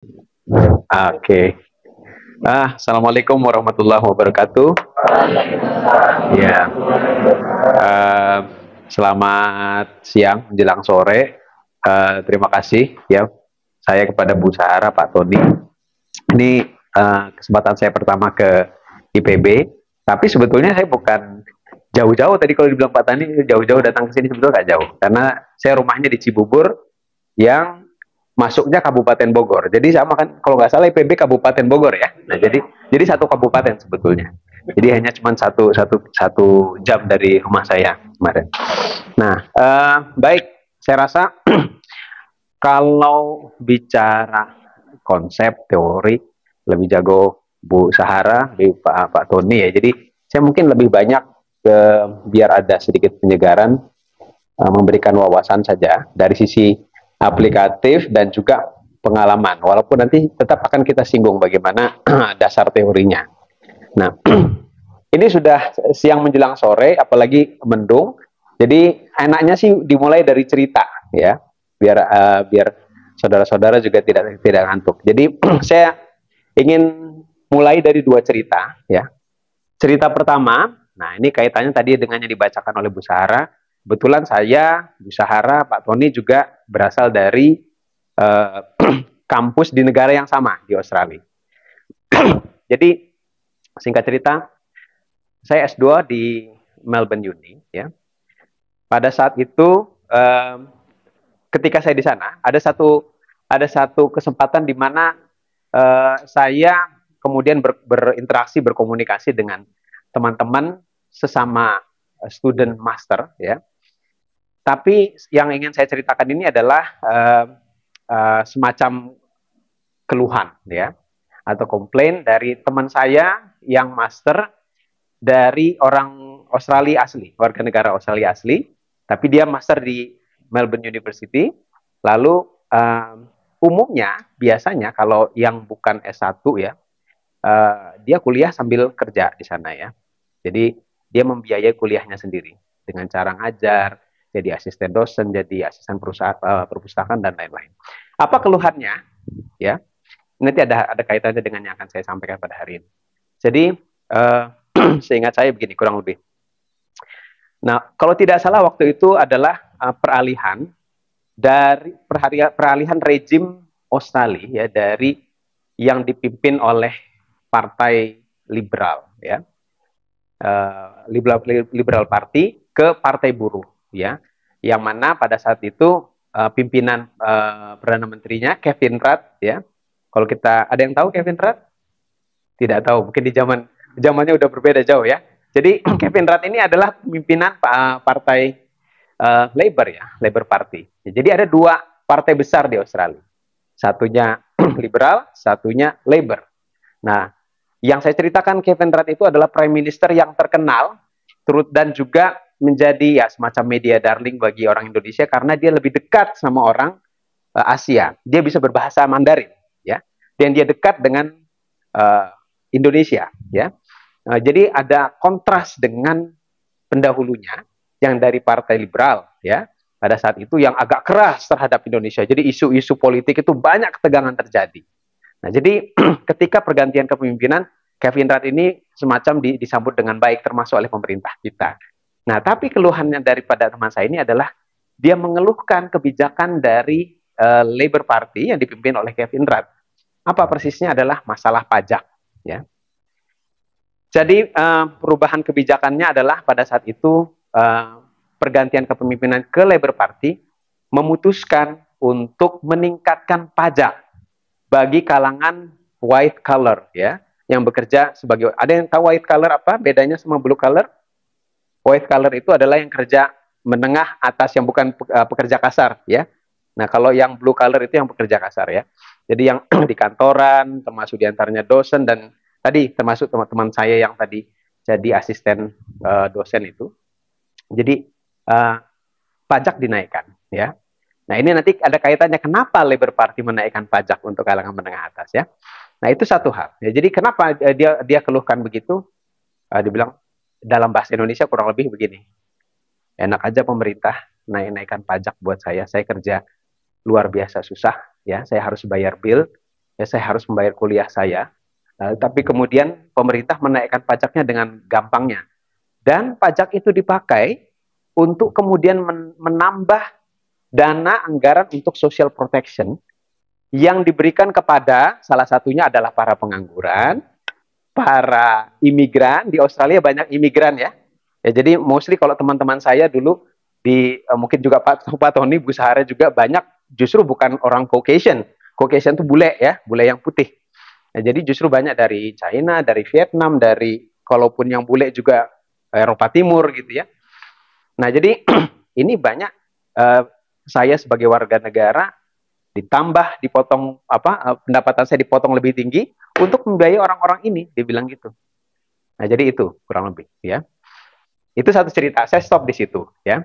Oke. Assalamualaikum warahmatullahi wabarakatuh. Ya, eh, selamat siang menjelang sore. Terima kasih ya saya kepada Bu Sahara, Pak Tony. Ini kesempatan saya pertama ke IPB. Tapi sebetulnya saya bukan jauh-jauh. Tadi kalau dibilang Pak Tony jauh-jauh datang ke sini sebetulnya nggak jauh. Karena saya rumahnya di Cibubur yang masuknya Kabupaten Bogor. Jadi sama kan kalau nggak salah IPB Kabupaten Bogor ya. Nah jadi satu kabupaten sebetulnya. Jadi hanya cuma satu jam dari rumah saya kemarin. Nah baik, saya rasa kalau bicara konsep teori lebih jago Bu Sahara, lebih Pak Tony ya. Jadi saya mungkin lebih banyak biar ada sedikit penyegaran, memberikan wawasan saja dari sisi aplikatif dan juga pengalaman. Walaupun nanti tetap akan kita singgung bagaimana dasar teorinya. Nah, ini sudah siang menjelang sore, apalagi mendung. Jadi enaknya sih dimulai dari cerita, ya, biar saudara-saudara juga tidak ngantuk. Jadi saya ingin mulai dari dua cerita, ya. Cerita pertama, nah ini kaitannya tadi dengan yang dibacakan oleh Bu Sahara. Kebetulan saya, Bu Sahara, Pak Tony juga berasal dari uh, kampus di negara yang sama di Australia. Jadi singkat cerita, saya S2 di Melbourne Uni, ya. Pada saat itu, ketika saya di sana, ada satu kesempatan di mana saya kemudian berinteraksi, berkomunikasi dengan teman-teman sesama student master, ya. Tapi yang ingin saya ceritakan ini adalah semacam keluhan, ya, atau komplain dari teman saya yang master dari orang Australia asli, warga negara Australia asli, tapi dia master di Melbourne University. Lalu umumnya biasanya kalau yang bukan S1 ya, dia kuliah sambil kerja di sana ya. Jadi dia membiayai kuliahnya sendiri dengan cara ngajar, jadi asisten dosen, jadi asisten perpustakaan dan lain-lain. Apa keluhannya? Ya, nanti ada kaitannya dengan yang akan saya sampaikan pada hari ini. Jadi seingat saya begini kurang lebih. Nah, kalau tidak salah waktu itu adalah peralihan dari peralihan rejim Australia ya, dari yang dipimpin oleh Partai Liberal ya, Liberal Party ke Partai Buruh ya, yang mana pada saat itu pimpinan perdana menterinya Kevin Rudd ya. Kalau kita ada yang tahu Kevin Rudd? Tidak tahu, mungkin di zamannya udah berbeda jauh ya. Jadi Kevin Rudd ini adalah pimpinan partai Labour ya, Labour Party. Jadi ada dua partai besar di Australia. Satunya liberal, satunya Labour. Nah, yang saya ceritakan Kevin Rudd itu adalah prime minister yang terkenal, turut dan juga menjadi ya semacam media darling bagi orang Indonesia karena dia lebih dekat sama orang Asia. Dia bisa berbahasa Mandarin, ya, dan dia dekat dengan uh, Indonesia, ya. Jadi ada kontras dengan pendahulunya yang dari Partai Liberal, ya. Pada saat itu yang agak keras terhadap Indonesia. Jadi isu-isu politik itu banyak ketegangan terjadi. Nah, jadi ketika pergantian kepemimpinan, Kevin Rudd ini semacam disambut dengan baik termasuk oleh pemerintah kita. Nah, tapi keluhannya daripada teman saya ini adalah dia mengeluhkan kebijakan dari Labour Party yang dipimpin oleh Kevin Rudd. Apa persisnya adalah masalah pajak, ya. Jadi perubahan kebijakannya adalah pada saat itu pergantian kepemimpinan ke Labour Party memutuskan untuk meningkatkan pajak bagi kalangan white collar ya, yang bekerja sebagai, ada yang tahu white collar apa bedanya sama blue collar? White collar itu adalah yang kerja menengah atas, yang bukan pekerja kasar ya. Nah, kalau yang blue collar itu yang pekerja kasar ya. Jadi yang di kantoran, termasuk diantaranya dosen dan tadi termasuk teman-teman saya yang tadi jadi asisten dosen itu. Jadi pajak dinaikkan ya. Nah, ini nanti ada kaitannya kenapa Labour Party menaikkan pajak untuk kalangan menengah atas ya. Nah, itu satu hal. Ya, jadi kenapa dia keluhkan begitu? Dibilang dalam bahasa Indonesia kurang lebih begini. Enak aja pemerintah naikkan pajak buat saya. Saya kerja luar biasa susah ya. Saya harus bayar bill ya saya harus membayar kuliah saya. Tapi kemudian pemerintah menaikkan pajaknya dengan gampangnya. Dan pajak itu dipakai untuk kemudian menambah dana anggaran untuk social protection yang diberikan kepada salah satunya adalah para pengangguran, para imigran. Di Australia banyak imigran ya. Ya jadi mostly kalau teman-teman saya dulu di mungkin juga Pak Tony, Bu Sahara juga banyak justru bukan orang Caucasian. Caucasian itu bule ya, bule yang putih. Nah, jadi justru banyak dari China, dari Vietnam, dari kalaupun yang bule juga Eropa Timur gitu ya. Nah, jadi ini banyak saya sebagai warga negara ditambah dipotong pendapatan saya dipotong lebih tinggi untuk membiayai orang-orang ini, dibilang gitu. Nah, jadi itu kurang lebih ya. Itu satu cerita, saya stop di situ ya.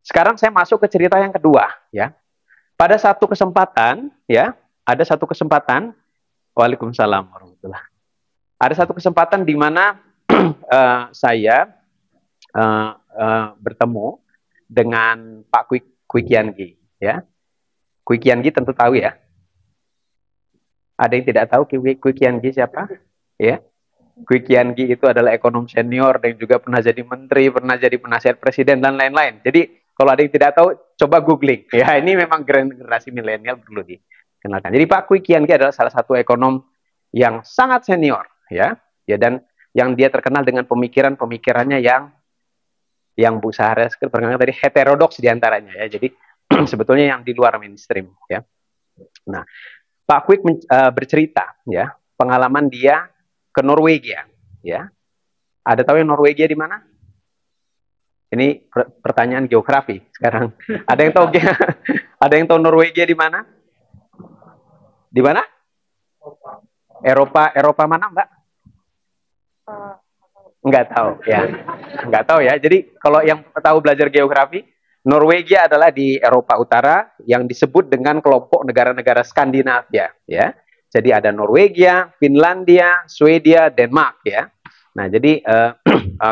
Sekarang saya masuk ke cerita yang kedua ya. Pada satu kesempatan ya, ada satu kesempatan. Waalaikumsalam warahmatullahi. Ada satu kesempatan di mana saya bertemu dengan Pak Kwi Kian Gi ya. Kwi Kian Gi tentu tahu ya. Ada yang tidak tahu Kwi Kian Gi siapa? Ya. Kwi Kian Gi itu adalah ekonom senior dan juga pernah jadi menteri, pernah jadi penasihat presiden dan lain-lain. Jadi kalau ada yang tidak tahu, coba googling. Ya, ini memang generasi milenial perlu dikenalkan. Jadi Pak Kwi Kian Gi adalah salah satu ekonom yang sangat senior, ya, dan yang dia terkenal dengan pemikirannya yang Bu Sahara perkenalkan tadi heterodoks diantaranya, ya. Jadi sebetulnya yang di luar mainstream, ya. Nah, Pak Kwik bercerita, ya, pengalaman dia ke Norwegia, ya. Ada tahu yang Norwegia di mana? Ini pertanyaan geografi sekarang. Ada yang tahu? Ada yang tahu Norwegia di mana? Di mana? Eropa mana, Mbak? Enggak tahu, ya. Enggak tahu ya. Jadi kalau yang tahu belajar geografi, Norwegia adalah di Eropa Utara yang disebut dengan kelompok negara-negara Skandinavia, ya. Jadi ada Norwegia, Finlandia, Swedia, Denmark, ya. Nah, jadi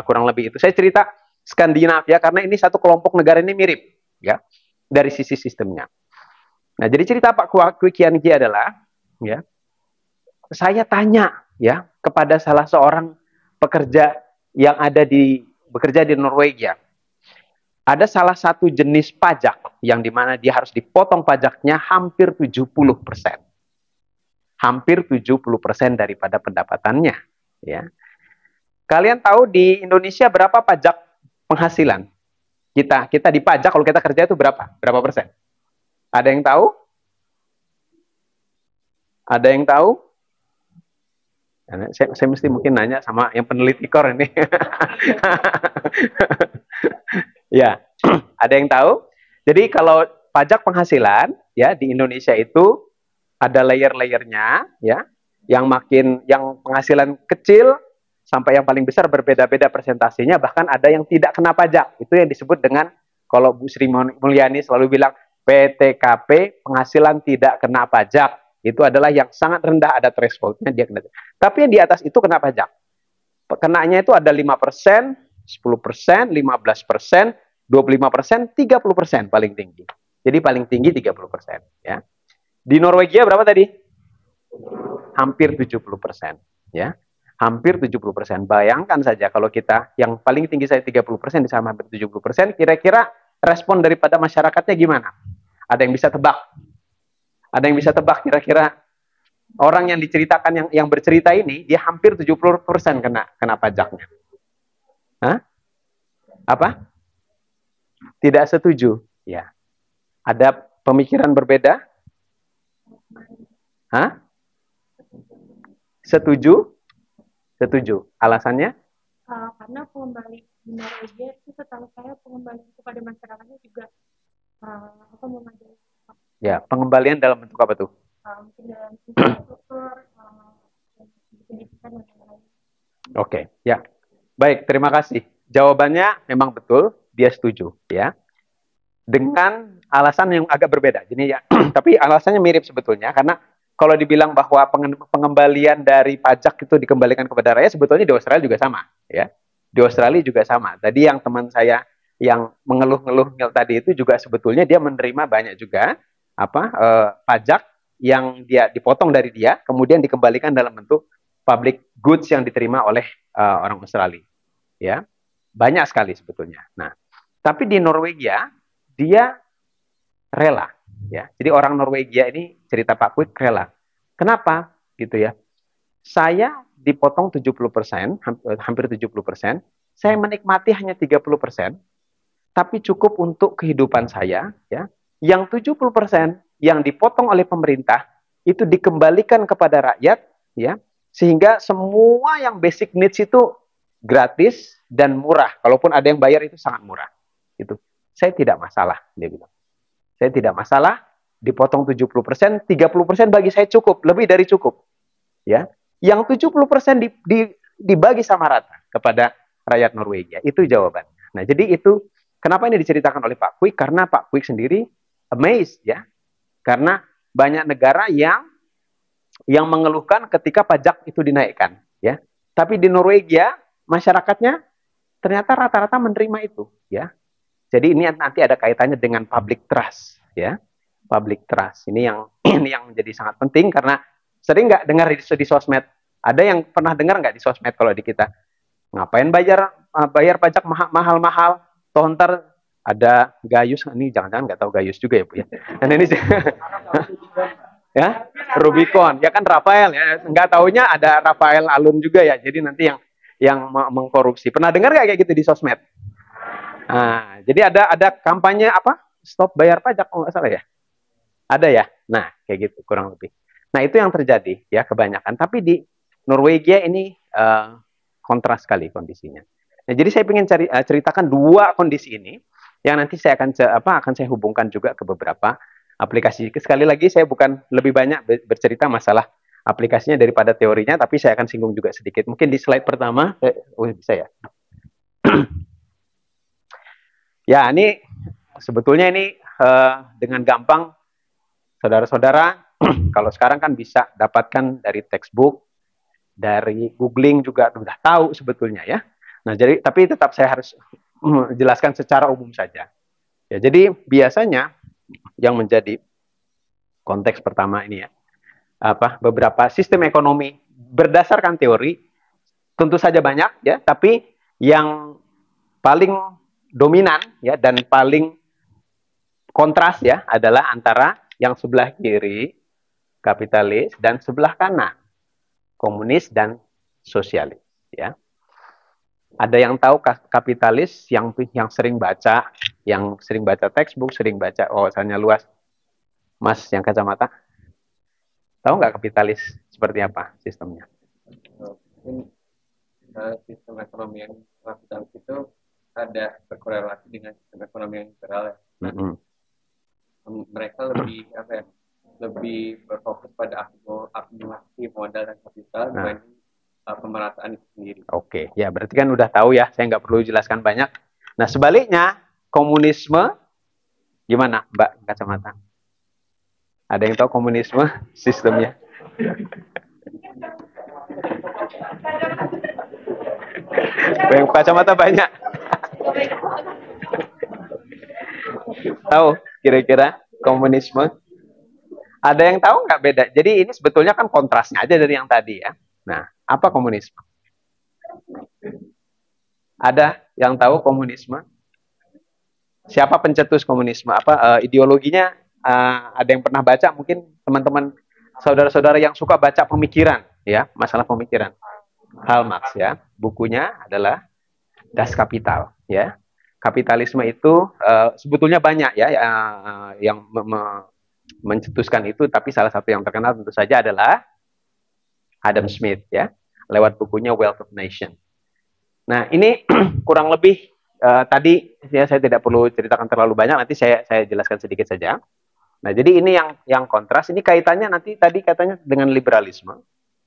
kurang lebih itu. Saya cerita Skandinavia karena ini satu kelompok negara ini mirip, ya, dari sisi sistemnya. Nah, jadi cerita Pak Kwi Kian Gi adalah, ya, saya tanya, ya, kepada salah seorang pekerja yang bekerja di Norwegia. Ada salah satu jenis pajak yang dimana dia harus dipotong pajaknya hampir 70%. Hampir 70% daripada pendapatannya, ya. Kalian tahu di Indonesia berapa pajak penghasilan? Kita dipajak kalau kita kerja itu berapa? Berapa persen? Ada yang tahu? Ada yang tahu? Saya mesti mungkin nanya sama yang peneliti KOR ini. Ya, ada yang tahu? Jadi kalau pajak penghasilan ya di Indonesia itu ada layer-layernya, ya. Yang penghasilan kecil sampai yang paling besar berbeda-beda persentasenya, bahkan ada yang tidak kena pajak. Itu yang disebut dengan, kalau Bu Sri Mulyani selalu bilang, PTKP, penghasilan tidak kena pajak. Itu adalah yang sangat rendah, ada thresholdnya dia kena. Tapi yang di atas itu kena pajak. Kenanya itu ada 5%, 10%, 15%, 25%, 30% paling tinggi. Jadi paling tinggi 30%. Ya. Di Norwegia berapa tadi? Hampir 70%. Ya. Hampir 70%. Bayangkan saja kalau kita, yang paling tinggi saya 30%, di sama hampir 70%, kira-kira respon daripada masyarakatnya gimana? Ada yang bisa tebak? Ada yang bisa tebak kira-kira orang yang diceritakan, yang bercerita ini, dia hampir 70% kena pajaknya. Hah? Apa? Tidak setuju. Ya. Ada pemikiran berbeda? Hah? Setuju? Setuju. Alasannya? Karena pengembali di Norwegia itu setahu saya pengembalian kepada masyarakatnya juga memadai. Ya, pengembalian dalam bentuk apa tuh? Mungkin dalam infrastruktur, pendidikan dan lain-lain. Oke, ya. Baik, terima kasih. Jawabannya memang betul, dia setuju, ya. Dengan alasan yang agak berbeda. Jadi ya, tapi alasannya mirip sebetulnya, karena kalau dibilang bahwa pengembalian dari pajak itu dikembalikan kepada rakyat, sebetulnya di Australia juga sama, ya. Di Australia juga sama. Tadi yang teman saya yang mengeluh-ngeluh tadi itu juga sebetulnya dia menerima banyak juga pajak yang dia dipotong dari dia, kemudian dikembalikan dalam bentuk public goods yang diterima oleh orang Australia. Ya, banyak sekali sebetulnya. Nah, tapi di Norwegia dia rela. Ya, jadi orang Norwegia ini cerita Pak Kwik rela. Kenapa? Gitu ya. Saya dipotong 70%, hampir 70%. Saya menikmati hanya 30%, tapi cukup untuk kehidupan saya. Ya, yang 70% yang dipotong oleh pemerintah itu dikembalikan kepada rakyat, ya, sehingga semua yang basic needs itu gratis dan murah. Kalaupun ada yang bayar itu sangat murah. Itu saya tidak masalah, dia bilang. Saya tidak masalah dipotong 70%, 30% bagi saya cukup, lebih dari cukup. Ya, yang 70% dibagi sama rata kepada rakyat Norwegia. Itu jawabannya. Nah, jadi itu kenapa ini diceritakan oleh Pak Kwik? Karena Pak Kwik sendiri amazed, ya. Karena banyak negara yang mengeluhkan ketika pajak itu dinaikkan, ya. Tapi di Norwegia masyarakatnya ternyata rata-rata menerima itu, ya. Jadi ini nanti ada kaitannya dengan public trust, ya. Public trust ini yang menjadi sangat penting karena sering nggak dengar di sosmed. Ada yang pernah dengar nggak di sosmed kalau di kita? Ngapain bayar pajak mahal-mahal? Toh ntar ada Gayus, ini jangan-jangan nggak tahu Gayus juga ya Bu ya. Dan ini ya Rubicon, ya kan Rafael ya. Nggak taunya ada Rafael Alun juga ya. Jadi nanti yang mengkorupsi. Pernah dengar nggak kayak gitu di sosmed? Nah, jadi ada kampanye apa? Stop bayar pajak, kalau nggak salah ya. Ada ya. Nah, kayak gitu kurang lebih. Nah, itu yang terjadi ya kebanyakan. Tapi di Norwegia ini kontras sekali kondisinya. Nah, jadi saya ingin ceritakan dua kondisi ini yang nanti saya akan saya hubungkan juga ke beberapa aplikasi. Sekali lagi saya bukan lebih banyak bercerita masalah aplikasinya daripada teorinya, tapi saya akan singgung juga sedikit. Mungkin di slide pertama, bisa ya. Ya, ini sebetulnya ini dengan gampang, saudara-saudara, kalau sekarang kan bisa dapatkan dari textbook, dari googling juga sudah tahu sebetulnya ya. Nah, jadi tapi tetap saya harus jelaskan secara umum saja. Ya, jadi biasanya yang menjadi konteks pertama ini ya, beberapa sistem ekonomi berdasarkan teori tentu saja banyak ya, tapi yang paling dominan ya dan paling kontras ya adalah antara yang sebelah kiri kapitalis dan sebelah kanan komunis dan sosialis ya. Ada yang tahu kapitalis yang sering baca textbook, sering baca wawasannya luas. Mas yang kacamata, tahu nggak kapitalis seperti apa sistemnya? Sistem ekonomi yang kapitalis itu ada berkorelasi dengan sistem ekonomi yang liberal ya. Mereka lebih lebih berfokus pada akumulasi modal dan kapital dibanding pemerataan itu sendiri. Oke, ya berarti kan udah tahu ya, saya nggak perlu jelaskan banyak. Nah sebaliknya komunisme gimana Mbak kacamata? Ada yang tahu komunisme sistemnya? Yang kacamata banyak. Tahu kira-kira komunisme? Ada yang tahu nggak beda? Jadi ini sebetulnya kan kontrasnya aja dari yang tadi ya. Nah, apa komunisme? Ada yang tahu komunisme? Siapa pencetus komunisme? Ideologinya? Ada yang pernah baca? Mungkin teman-teman saudara-saudara yang suka baca pemikiran ya, masalah pemikiran. Karl Marx ya, bukunya adalah Das Kapital ya. Kapitalisme itu sebetulnya banyak ya yang mencetuskan itu, tapi salah satu yang terkenal tentu saja adalah Adam Smith ya, lewat bukunya Wealth of Nation. Nah, ini kurang lebih tadi ya, saya tidak perlu ceritakan terlalu banyak, nanti saya jelaskan sedikit saja. Nah, jadi ini yang kontras, ini kaitannya nanti tadi katanya dengan liberalisme.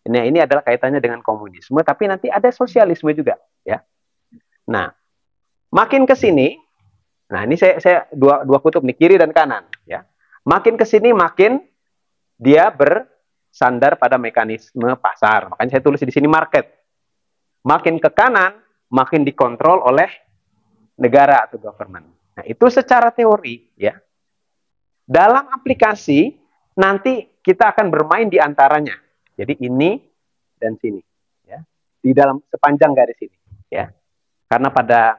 Ini adalah kaitannya dengan komunisme, tapi nanti ada sosialisme juga ya. Nah, makin ke sini, nah ini saya dua kutub nih, kiri dan kanan ya. Makin ke sini makin dia bersandar pada mekanisme pasar. Makanya saya tulis di sini market. Makin ke kanan makin dikontrol oleh negara atau government. Nah, itu secara teori ya. Dalam aplikasi nanti kita akan bermain di antaranya. Jadi ini dan sini, ya, di dalam sepanjang garis ini, ya. Karena pada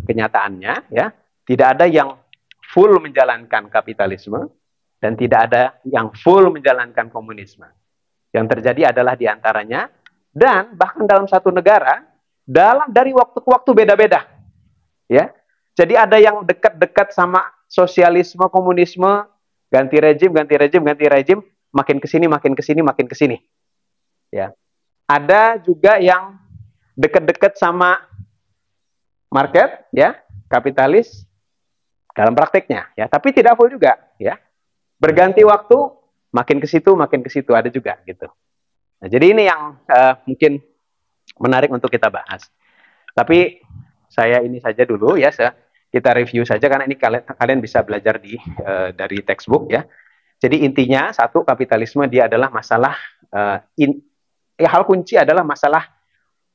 kenyataannya, ya, tidak ada yang full menjalankan kapitalisme dan tidak ada yang full menjalankan komunisme. Yang terjadi adalah di antaranya, dan bahkan dalam satu negara dari waktu ke waktu beda-beda, ya. Jadi ada yang dekat-dekat sama sosialisme, komunisme, ganti rejim, makin ke sini, makin ke sini, makin ke sini. Ya. Ada juga yang dekat-dekat sama market, ya, kapitalis dalam prakteknya, ya, tapi tidak full juga, ya. Berganti waktu, makin ke situ, ada juga gitu. Nah, jadi ini yang mungkin menarik untuk kita bahas. Tapi saya ini saja dulu, ya, kita review saja karena ini kalian bisa belajar dari textbook, ya. Jadi intinya satu, kapitalisme dia adalah masalah hal kunci adalah masalah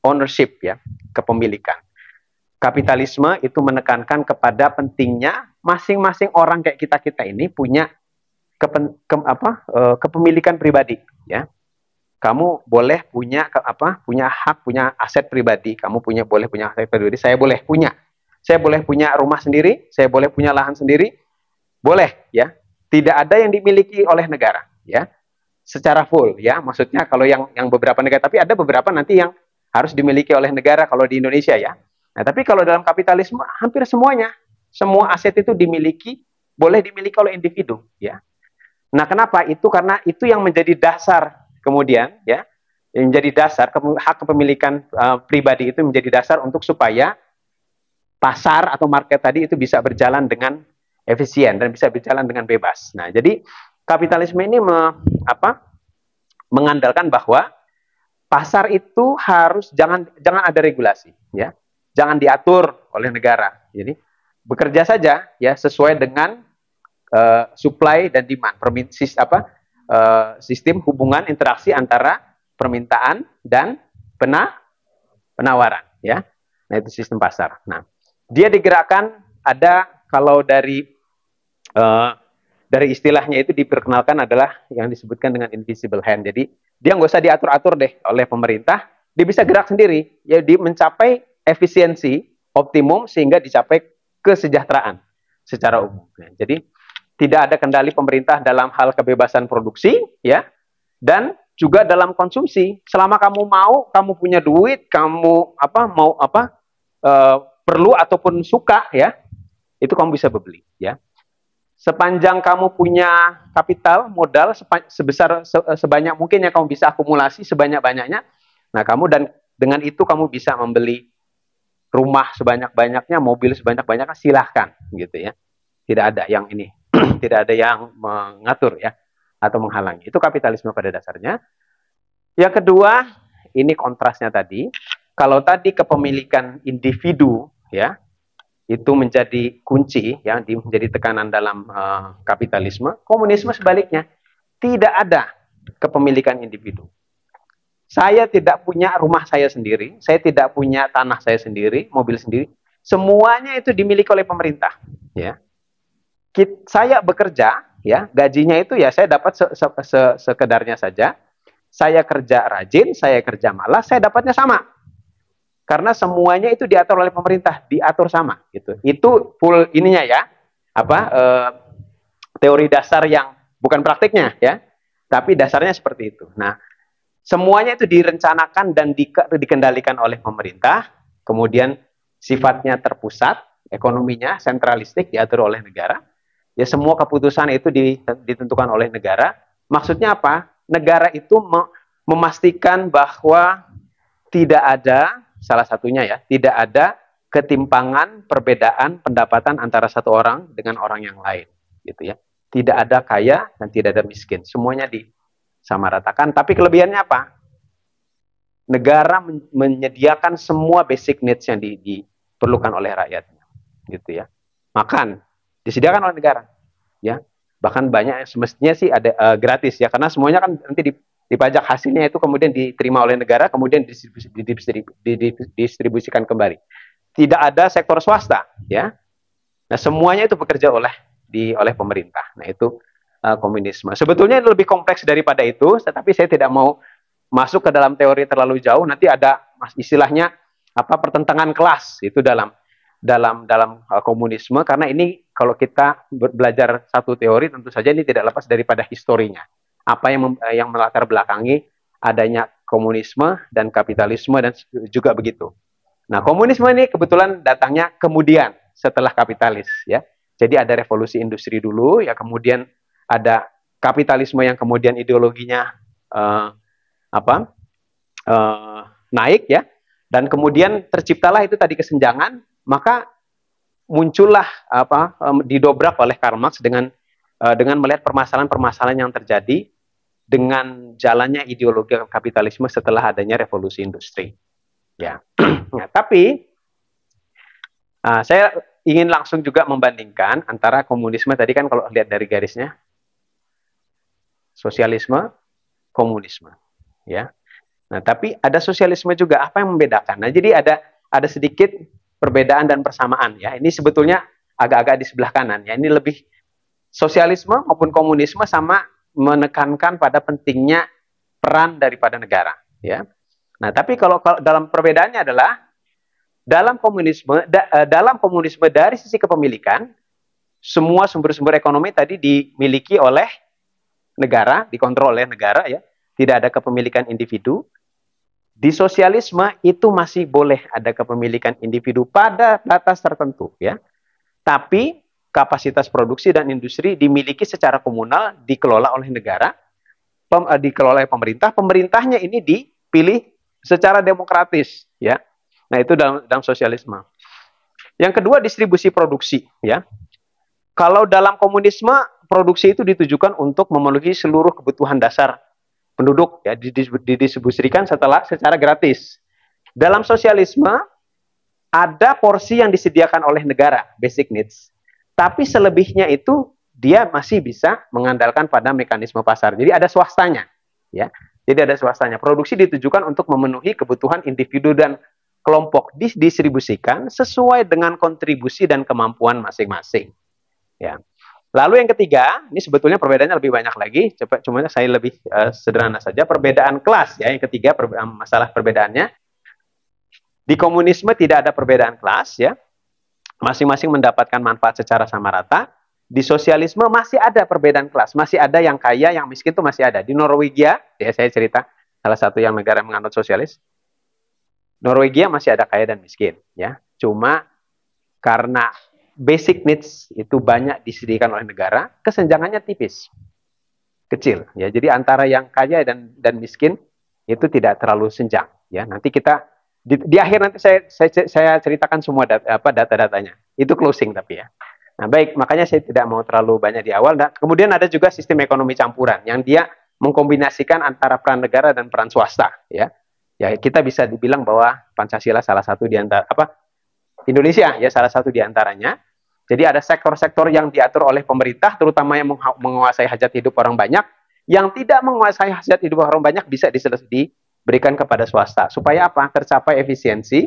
ownership, ya, kepemilikan. Kapitalisme itu menekankan kepada pentingnya masing-masing orang kayak kita ini punya kepemilikan pribadi, ya. Kamu boleh punya hak, punya aset pribadi. Kamu boleh punya aset pribadi. Saya boleh punya rumah sendiri, saya boleh punya lahan sendiri, boleh, ya. Tidak ada yang dimiliki oleh negara, ya, secara full, ya. Maksudnya kalau yang beberapa negara, tapi ada beberapa nanti yang harus dimiliki oleh negara kalau di Indonesia, ya. Nah, tapi kalau dalam kapitalisme hampir semuanya, semua aset itu boleh dimiliki oleh individu, ya. Nah, kenapa? Itu karena itu yang menjadi dasar kemudian, ya, yang menjadi dasar hak kepemilikan pribadi itu menjadi dasar untuk supaya pasar atau market tadi itu bisa berjalan dengan efisien dan bisa berjalan dengan bebas. Nah, jadi kapitalisme ini mengandalkan bahwa pasar itu jangan ada regulasi, ya. Jangan diatur oleh negara. Jadi bekerja saja, ya, sesuai dengan supply dan demand, sistem hubungan interaksi antara permintaan dan penawaran, ya. Nah, itu sistem pasar. Nah, dia digerakkan kalau dari istilahnya itu diperkenalkan adalah yang disebutkan dengan invisible hand. Jadi dia nggak usah diatur-atur deh oleh pemerintah, dia bisa gerak sendiri, ya, dia mencapai efisiensi optimum sehingga dicapai kesejahteraan secara umum. Nah, jadi tidak ada kendali pemerintah dalam hal kebebasan produksi, ya, dan juga dalam konsumsi. Selama kamu mau, kamu punya duit, kamu perlu ataupun suka, ya, itu kamu bisa beli, ya. Sepanjang kamu punya kapital modal sebanyak mungkin yang kamu bisa akumulasi sebanyak-banyaknya, nah kamu dengan itu kamu bisa membeli rumah sebanyak-banyaknya, mobil sebanyak-banyaknya, silahkan, gitu, ya. Tidak ada yang ini, tidak ada yang mengatur, ya, atau menghalangi. Itu kapitalisme pada dasarnya. Yang kedua, ini kontrasnya tadi. Kalau tadi kepemilikan individu, ya, itu menjadi kunci, ya, menjadi tekanan dalam kapitalisme. Komunisme sebaliknya, tidak ada kepemilikan individu. Saya tidak punya rumah saya sendiri, saya tidak punya tanah saya sendiri, mobil sendiri. Semuanya itu dimiliki oleh pemerintah, ya. Saya bekerja, ya, gajinya itu ya saya dapat sekedarnya saja. Saya kerja rajin, saya kerja malas, saya dapatnya sama. Karena semuanya itu diatur oleh pemerintah, diatur sama, gitu. Itu full ininya, ya. Teori dasar yang bukan praktiknya, ya. Tapi dasarnya seperti itu. Nah, semuanya itu direncanakan dan dikendalikan oleh pemerintah, kemudian sifatnya terpusat, ekonominya sentralistik, diatur oleh negara. Ya, semua keputusan itu ditentukan oleh negara. Maksudnya apa? Negara itu memastikan bahwa tidak ada, salah satunya, ya, tidak ada ketimpangan, perbedaan pendapatan antara satu orang dengan orang yang lain, gitu, ya. Tidak ada kaya dan tidak ada miskin. Semuanya disamaratakan. Tapi kelebihannya apa? Negara menyediakan semua basic needs yang diperlukan oleh rakyatnya, gitu, ya. Makan disediakan oleh negara, ya. Bahkan banyak semestinya sih ada gratis, ya, karena semuanya kan nanti dipajak, hasilnya itu kemudian diterima oleh negara, kemudian didistribusikan kembali. Tidak ada sektor swasta, ya. Nah, semuanya itu bekerja oleh oleh pemerintah. Nah, itu komunisme. Sebetulnya lebih kompleks daripada itu, tetapi saya tidak mau masuk ke dalam teori terlalu jauh. Nanti ada istilahnya pertentangan kelas itu dalam komunisme, karena ini kalau kita belajar satu teori tentu saja ini tidak lepas daripada historinya. Apa yang melatar belakangi adanya komunisme dan kapitalisme dan juga begitu. Nah, komunisme ini kebetulan datangnya kemudian setelah kapitalis, ya. Jadi ada revolusi industri dulu, ya, kemudian ada kapitalisme yang kemudian ideologinya naik, ya, dan kemudian terciptalah itu tadi kesenjangan, maka muncullah didobrak oleh Karl Marx dengan melihat permasalahan-permasalahan yang terjadi dengan jalannya ideologi kapitalisme setelah adanya revolusi industri. Ya, nah, tapi saya ingin langsung juga membandingkan antara komunisme tadi kan kalau lihat dari garisnya, sosialisme, komunisme, ya. Nah, tapi ada sosialisme juga. Apa yang membedakan? Nah, jadi ada sedikit perbedaan dan persamaan, ya. Ini sebetulnya agak-agak di sebelah kanan, ya. Ini lebih sosialisme maupun komunisme sama menekankan pada pentingnya peran daripada negara, ya. Nah, tapi kalau dalam perbedaannya adalah dalam komunisme dari sisi kepemilikan, semua sumber-sumber ekonomi tadi dimiliki oleh negara, dikontrol oleh negara, ya. Tidak ada kepemilikan individu. Di sosialisme itu masih boleh ada kepemilikan individu pada batas tertentu, ya. Tapi kapasitas produksi dan industri dimiliki secara komunal, dikelola oleh negara, dikelola oleh pemerintah. Pemerintahnya ini dipilih secara demokratis, ya. Nah, itu dalam sosialisme. Yang kedua, distribusi produksi, ya. Kalau dalam komunisme, produksi itu ditujukan untuk memenuhi seluruh kebutuhan dasar penduduk, ya, didistribusikan secara gratis. Dalam sosialisme ada porsi yang disediakan oleh negara, basic needs. Tapi selebihnya itu dia masih bisa mengandalkan pada mekanisme pasar. Jadi ada swastanya, ya. Jadi ada swastanya. Produksi ditujukan untuk memenuhi kebutuhan individu dan kelompok, didistribusikan sesuai dengan kontribusi dan kemampuan masing-masing, ya. Lalu yang ketiga, ini sebetulnya perbedaannya lebih banyak lagi, cuma saya lebih sederhana saja, perbedaan kelas, ya. Yang ketiga, masalah perbedaannya. Di komunisme tidak ada perbedaan kelas, ya. Masing-masing mendapatkan manfaat secara sama rata. Di sosialisme masih ada perbedaan kelas, masih ada yang kaya, yang miskin itu masih ada. Di Norwegia, ya saya cerita, salah satu yang negara yang menganut sosialis, Norwegia masih ada kaya dan miskin, ya. Cuma karena basic needs itu banyak disediakan oleh negara, kesenjangannya tipis, kecil, ya. Jadi antara yang kaya dan miskin itu tidak terlalu senjang, ya. Nanti kita di akhir nanti saya ceritakan semua data-datanya. Itu closing tapi, ya. Nah, baik, makanya saya tidak mau terlalu banyak di awal. Dan kemudian ada juga sistem ekonomi campuran yang dia mengkombinasikan antara peran negara dan peran swasta, ya. Ya, kita bisa dibilang bahwa Pancasila salah satu di antara Indonesia, ya, salah satu di antaranya. Jadi ada sektor-sektor yang diatur oleh pemerintah, terutama yang menguasai hajat hidup orang banyak. Yang tidak menguasai hajat hidup orang banyak bisa diberikan kepada swasta. Supaya apa? Tercapai efisiensi,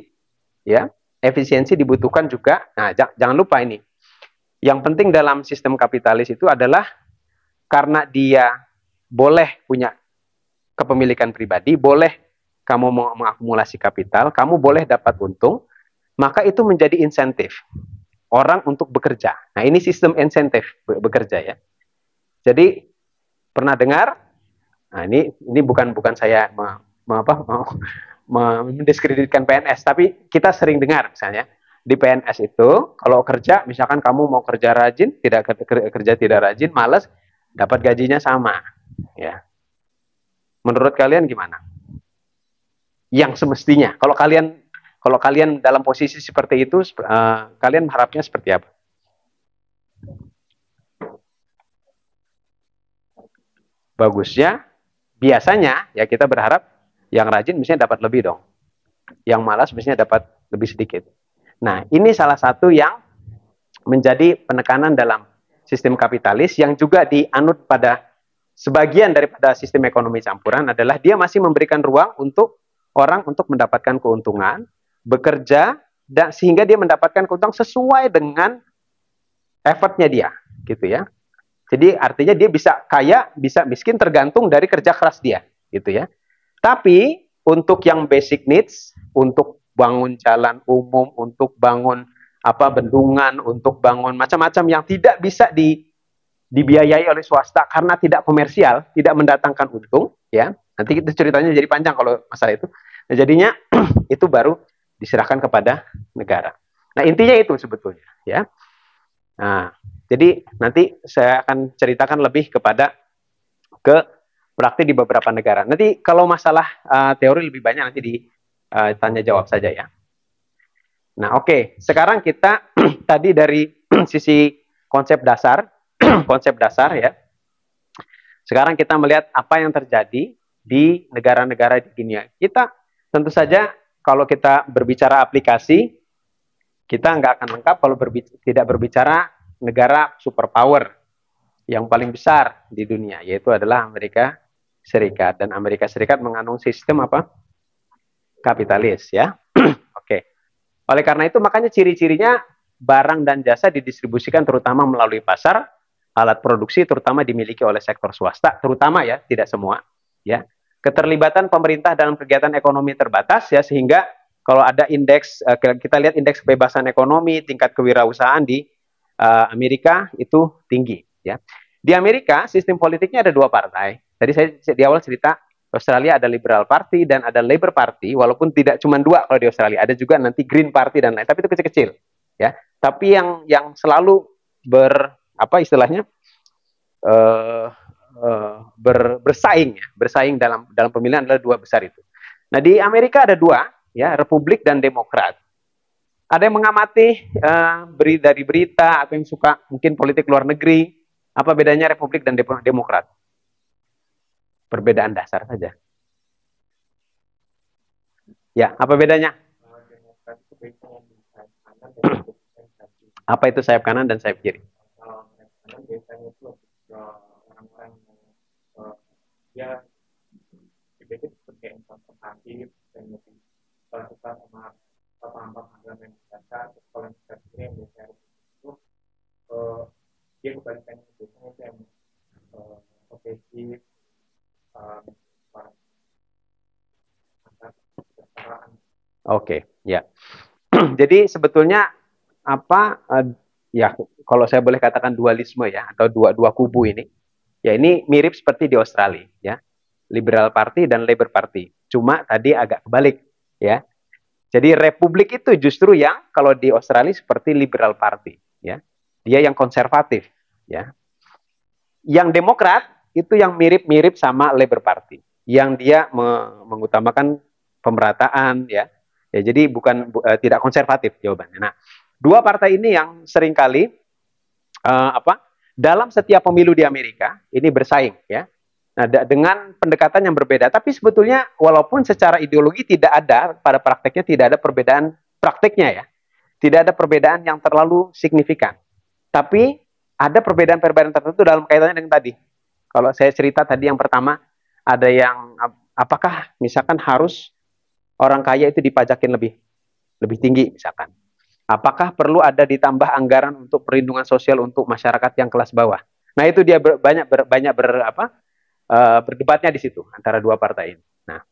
ya. Efisiensi dibutuhkan juga. Nah, jangan lupa ini. Yang penting dalam sistem kapitalis itu adalah karena dia boleh punya kepemilikan pribadi, boleh kamu mengakumulasi kapital, kamu boleh dapat untung, maka itu menjadi insentif orang untuk bekerja. Nah, ini sistem insentif bekerja, ya. Jadi pernah dengar? Nah, ini bukan saya mendiskreditkan PNS, tapi kita sering dengar misalnya di PNS itu kalau kerja, misalkan kamu mau kerja rajin, kerja tidak rajin, malas, dapat gajinya sama, ya. Menurut kalian gimana? Yang semestinya, kalau kalian dalam posisi seperti itu, kalian harapnya seperti apa? Bagusnya, biasanya ya kita berharap yang rajin misalnya dapat lebih dong. Yang malas misalnya dapat lebih sedikit. Nah, ini salah satu yang menjadi penekanan dalam sistem kapitalis yang juga dianut pada sebagian daripada sistem ekonomi campuran adalah dia masih memberikan ruang untuk orang untuk mendapatkan keuntungan, bekerja, dan sehingga dia mendapatkan keuntungan sesuai dengan effortnya dia. gitu ya. Jadi artinya dia bisa kaya, bisa miskin tergantung dari kerja keras dia, gitu ya. Tapi untuk yang basic needs, untuk bangun jalan umum, untuk bangun bendungan, untuk bangun macam-macam yang tidak bisa dibiayai oleh swasta karena tidak komersial, tidak mendatangkan untung, ya. Nanti itu ceritanya jadi panjang kalau masalah itu. Nah, jadinya itu baru diserahkan kepada negara. Nah, intinya itu sebetulnya, ya. Nah, jadi nanti saya akan ceritakan lebih kepada ke praktik di beberapa negara. Nanti kalau masalah teori lebih banyak nanti ditanya jawab saja ya. Nah, oke. Sekarang kita tadi dari sisi konsep dasar, konsep dasar ya. Sekarang kita melihat apa yang terjadi di negara-negara di dunia. Kita tentu saja kalau kita berbicara aplikasi, kita nggak akan lengkap kalau tidak berbicara negara superpower yang paling besar di dunia, yaitu adalah Amerika Serikat. Dan Amerika Serikat mengandung sistem apa? Kapitalis, ya. Oke. Oleh karena itu, makanya ciri-cirinya barang dan jasa didistribusikan terutama melalui pasar, alat produksi terutama dimiliki oleh sektor swasta, terutama ya, tidak semua, ya. Keterlibatan pemerintah dalam kegiatan ekonomi terbatas, ya, sehingga kalau ada indeks, kita lihat indeks kebebasan ekonomi, tingkat kewirausahaan di Amerika itu tinggi, ya. Di Amerika sistem politiknya ada dua partai. Tadi saya di awal cerita Australia ada Liberal Party dan ada Labour Party, walaupun tidak cuma dua kalau di Australia, ada juga nanti Green Party dan lain, tapi itu kecil-kecil, ya. Tapi yang selalu istilahnya bersaing, ya, bersaing dalam pemilihan adalah dua besar itu. Nah, di Amerika ada dua, ya, Republik dan Demokrat. Ada yang mengamati dari berita atau yang suka mungkin politik luar negeri, apa bedanya Republik dan Demokrat? Perbedaan dasar saja. Ya, apa bedanya? Apa itu sayap kanan dan sayap kiri? Ya, itu sebagai informatif dan lebih suka sama paham-paham yang dasar. Kalau kita yang biasanya itu dia kebalikannya biasanya itu yang obsesif, Oke, ya. Jadi sebetulnya ya kalau saya boleh katakan dualisme ya, atau dua kubu ini. Ya, ini mirip seperti di Australia, ya. Liberal Party dan Labour Party. Cuma tadi agak kebalik, ya. Jadi Republik itu justru yang kalau di Australia seperti Liberal Party, ya. Dia yang konservatif, ya. Yang Demokrat itu yang mirip-mirip sama Labour Party, yang dia mengutamakan pemerataan, ya. Ya, jadi tidak konservatif jawabannya. Nah, dua partai ini yang seringkali dalam setiap pemilu di Amerika ini bersaing, ya. Nah, dengan pendekatan yang berbeda, tapi sebetulnya walaupun secara ideologi tidak ada, pada prakteknya tidak ada perbedaan prakteknya, ya. Tidak ada perbedaan yang terlalu signifikan. Tapi ada perbedaan-perbedaan tertentu dalam kaitannya dengan tadi. Kalau saya cerita tadi yang pertama, ada yang apakah misalkan harus orang kaya itu dipajakin lebih tinggi misalkan. Apakah perlu ada ditambah anggaran untuk perlindungan sosial untuk masyarakat yang kelas bawah? Nah, itu dia berdebatnya di situ antara dua partai ini. Nah,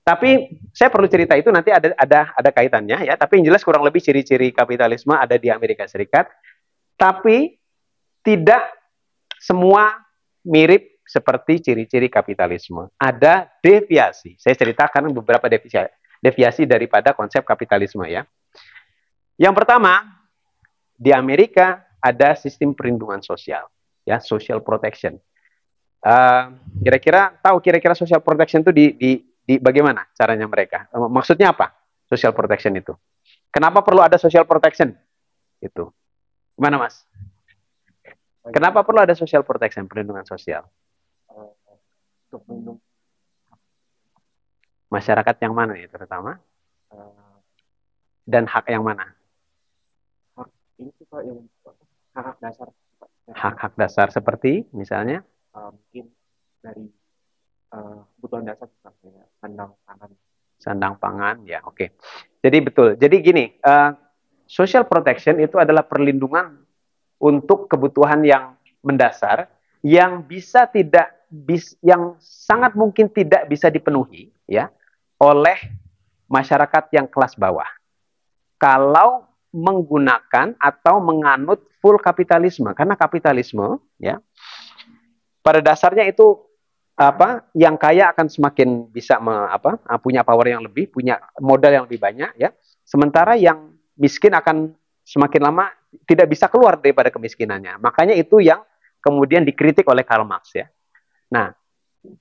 tapi saya perlu cerita itu nanti ada kaitannya, ya. Tapi yang jelas kurang lebih ciri-ciri kapitalisme ada di Amerika Serikat. Tapi tidak semua mirip seperti ciri-ciri kapitalisme. Ada deviasi. Saya ceritakan beberapa deviasi daripada konsep kapitalisme, ya. Yang pertama, di Amerika ada sistem perlindungan sosial, ya, social protection. Kira-kira social protection itu di bagaimana caranya mereka? Maksudnya apa? Social protection itu. Kenapa perlu ada social protection? Itu. Gimana, Mas? Kenapa perlu ada social protection, perlindungan sosial? Untuk melindungi masyarakat yang mana ya terutama? Dan hak yang mana? Ini Pak yang hak dasar. Hak-hak dasar seperti misalnya? Mungkin dari kebutuhan dasar seperti sandang pangan. Sandang pangan, ya, oke. Jadi betul. Jadi gini, social protection itu adalah perlindungan untuk kebutuhan yang mendasar yang yang sangat mungkin tidak bisa dipenuhi ya oleh masyarakat yang kelas bawah. Kalau menggunakan atau menganut full kapitalisme, karena kapitalisme ya pada dasarnya itu yang kaya akan semakin bisa punya power yang lebih, punya modal yang lebih banyak ya. Sementara yang miskin akan semakin lama tidak bisa keluar daripada kemiskinannya. Makanya itu yang kemudian dikritik oleh Karl Marx ya. Nah,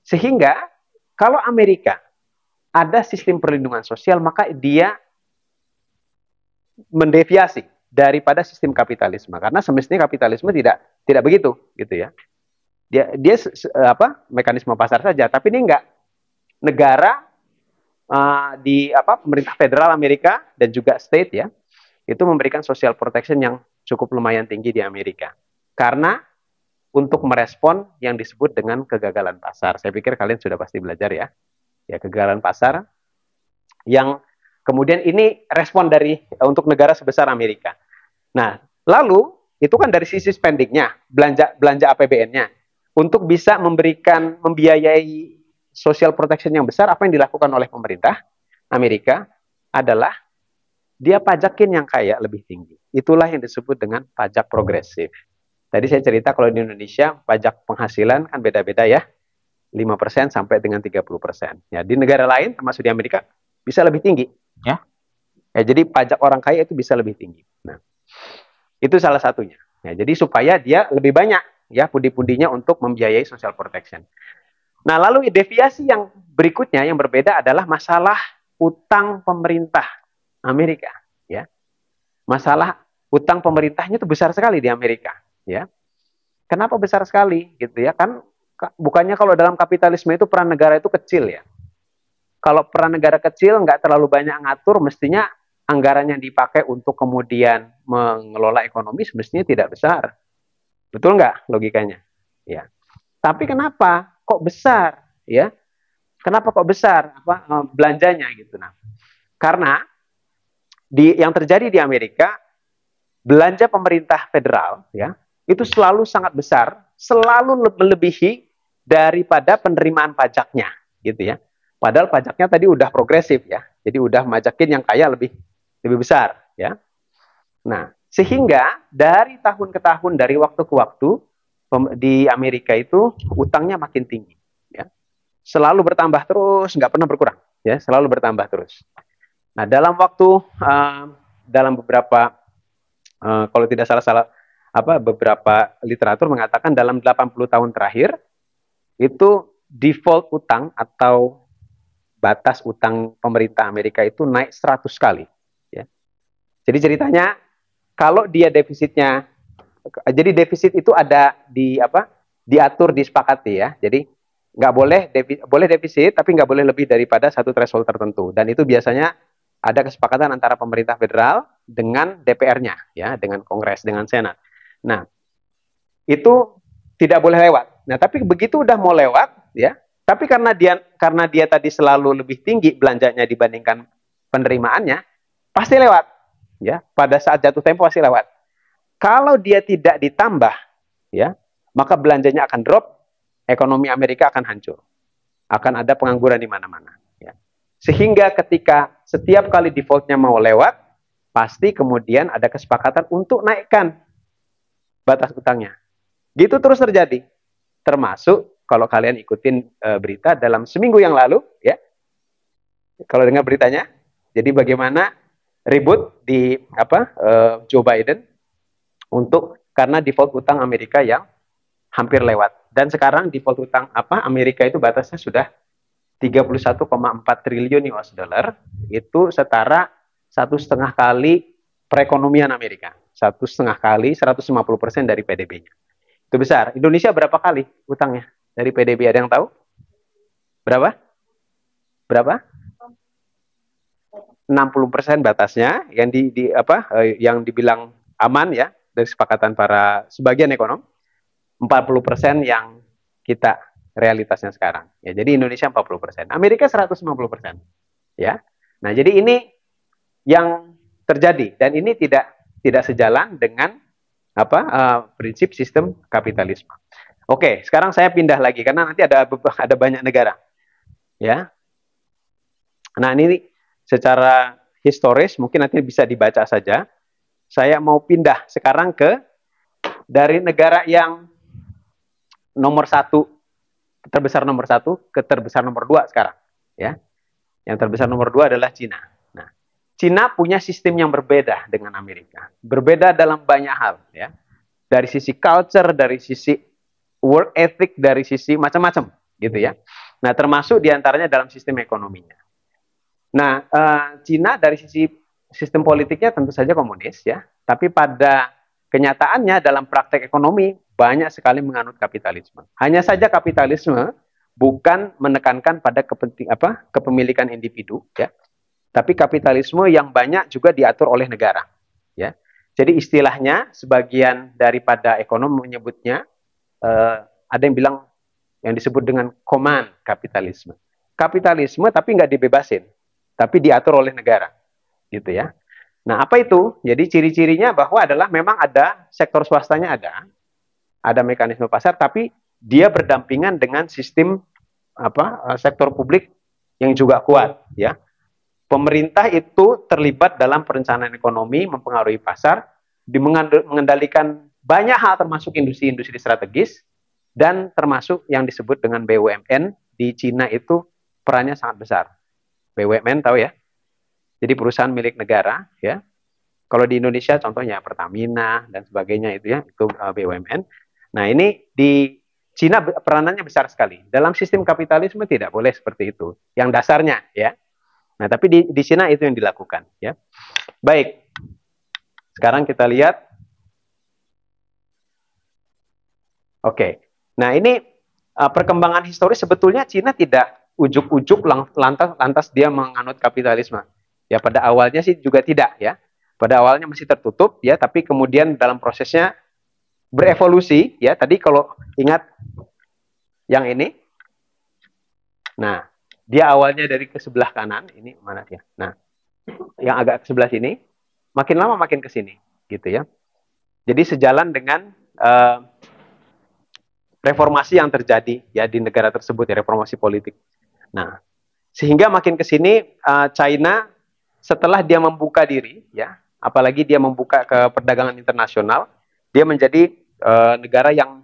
sehingga kalau Amerika ada sistem perlindungan sosial, maka dia mendeviasi daripada sistem kapitalisme, karena semestinya kapitalisme tidak begitu gitu ya. Dia mekanisme pasar saja, tapi ini enggak. Negara pemerintah federal Amerika dan juga state ya, itu memberikan social protection yang cukup lumayan tinggi di Amerika. Karena untuk merespon yang disebut dengan kegagalan pasar. Saya pikir kalian sudah pasti belajar ya. Ya, kegagalan pasar yang kemudian ini respon untuk negara sebesar Amerika. Nah, lalu itu kan dari sisi spendingnya, belanja APBN-nya. Untuk bisa membiayai social protection yang besar, apa yang dilakukan oleh pemerintah Amerika adalah dia pajakin yang kaya lebih tinggi. Itulah yang disebut dengan pajak progresif. Tadi saya cerita kalau di Indonesia pajak penghasilan kan beda-beda ya. 5% sampai dengan 30%. Ya, di negara lain termasuk di Amerika bisa lebih tinggi, ya. Jadi pajak orang kaya itu bisa lebih tinggi. Nah, itu salah satunya. Ya, jadi supaya dia lebih banyak ya pundi-pundinya untuk membiayai social protection. Nah, lalu deviasi yang berikutnya yang berbeda adalah masalah utang pemerintah Amerika, ya. Masalah utang pemerintahnya itu besar sekali di Amerika, ya. Kenapa besar sekali gitu ya? Kan bukannya kalau dalam kapitalisme itu peran negara itu kecil ya. Kalau peran negara kecil nggak terlalu banyak ngatur, mestinya anggaran yang dipakai untuk kemudian mengelola ekonomi semestinya tidak besar. Betul nggak logikanya? Ya. Tapi kenapa kok besar? Ya. Kenapa kok besar belanjanya gitu? Nah, karena yang terjadi di Amerika, belanja pemerintah federal ya itu selalu sangat besar, selalu melebihi daripada penerimaan pajaknya, gitu ya. Padahal pajaknya tadi udah progresif ya, jadi udah majakin yang kaya lebih besar ya. Nah, sehingga dari tahun ke tahun, dari waktu ke waktu di Amerika itu utangnya makin tinggi, ya. Selalu bertambah terus, nggak pernah berkurang, ya, selalu bertambah terus. Nah, dalam beberapa kalau tidak salah beberapa literatur mengatakan dalam 80 tahun terakhir itu default utang atau batas utang pemerintah Amerika itu naik 100 kali. Ya. Jadi ceritanya kalau dia defisitnya, jadi defisit itu ada diatur, disepakati ya. Jadi nggak boleh defisit, tapi nggak boleh lebih daripada satu threshold tertentu. Dan itu biasanya ada kesepakatan antara pemerintah federal dengan DPR-nya, ya, dengan Kongres, dengan Senat. Nah, itu tidak boleh lewat. Nah, tapi begitu udah mau lewat, ya, tapi karena dia tadi selalu lebih tinggi belanjanya dibandingkan penerimaannya, pasti lewat, ya. Pada saat jatuh tempo pasti lewat. Kalau dia tidak ditambah, ya, maka belanjanya akan drop, ekonomi Amerika akan hancur, akan ada pengangguran di mana-mana. Ya. Sehingga ketika setiap kali defaultnya mau lewat, pasti kemudian ada kesepakatan untuk naikkan batas utangnya. Gitu terus terjadi. Termasuk kalau kalian ikutin berita dalam seminggu yang lalu, ya. Kalau dengar beritanya, jadi bagaimana ribut di Joe Biden karena default utang Amerika yang hampir lewat. Dan sekarang default utang Amerika itu batasnya sudah 31,4 triliun US dollar, itu setara 1,5 kali perekonomian Amerika. 1,5 kali, 150% dari PDB-nya. Itu besar. Indonesia berapa kali utangnya dari PDB? Ada yang tahu? Berapa? 60% batasnya yang yang dibilang aman ya dari kesepakatan para sebagian ekonom. 40% yang kita realitasnya sekarang. Ya, jadi Indonesia 40%, Amerika 150%. Ya. Nah, jadi ini yang terjadi dan ini tidak sejalan dengan prinsip sistem kapitalisme. Oke, sekarang saya pindah lagi karena nanti ada banyak negara, ya. Nah, ini secara historis mungkin nanti bisa dibaca saja. Saya mau pindah sekarang dari negara yang nomor 1, terbesar nomor 1 ke terbesar nomor 2 sekarang, ya. Yang terbesar nomor 2 adalah Cina. Nah, Cina punya sistem yang berbeda dengan Amerika. Berbeda dalam banyak hal, ya. Dari sisi culture, dari sisi work ethic, dari sisi macam-macam, gitu ya. Nah, termasuk diantaranya dalam sistem ekonominya. Nah, Cina dari sisi sistem politiknya tentu saja komunis, ya. Tapi pada kenyataannya dalam praktek ekonomi banyak sekali menganut kapitalisme. Hanya saja kapitalisme bukan menekankan pada kepemilikan individu, ya. Tapi kapitalisme yang banyak juga diatur oleh negara, ya. Jadi istilahnya sebagian daripada ekonom menyebutnya ada yang bilang yang disebut dengan command kapitalisme. Kapitalisme tapi nggak dibebasin, tapi diatur oleh negara, gitu ya. Nah, apa itu? Jadi ciri-cirinya bahwa adalah memang ada sektor swastanya ada mekanisme pasar, tapi dia berdampingan dengan sistem sektor publik yang juga kuat, ya. Pemerintah itu terlibat dalam perencanaan ekonomi, mempengaruhi pasar, mengendalikan banyak hal termasuk industri-industri strategis dan termasuk yang disebut dengan BUMN di Cina itu perannya sangat besar. BUMN tahu ya? Jadi perusahaan milik negara, ya. Kalau di Indonesia contohnya Pertamina dan sebagainya itu ya, itu BUMN. Nah, ini di Cina peranannya besar sekali. Dalam sistem kapitalisme tidak boleh seperti itu. Yang dasarnya, ya. Nah, tapi di Cina itu yang dilakukan, ya. Baik. Sekarang kita lihat. Oke. Nah, ini perkembangan historis sebetulnya Cina tidak ujuk-ujuk lantas dia menganut kapitalisme. Ya, pada awalnya sih juga tidak, ya. Pada awalnya masih tertutup, ya, tapi kemudian dalam prosesnya berevolusi, ya. Tadi kalau ingat yang ini. Nah, dia awalnya dari ke sebelah kanan, ini mana dia? Nah, yang agak ke sebelah sini, makin lama makin ke sini, gitu ya. Jadi sejalan dengan reformasi yang terjadi ya di negara tersebut, ya, reformasi politik. Nah, sehingga makin ke sini China setelah dia membuka diri, ya, apalagi dia membuka ke perdagangan internasional, dia menjadi negara yang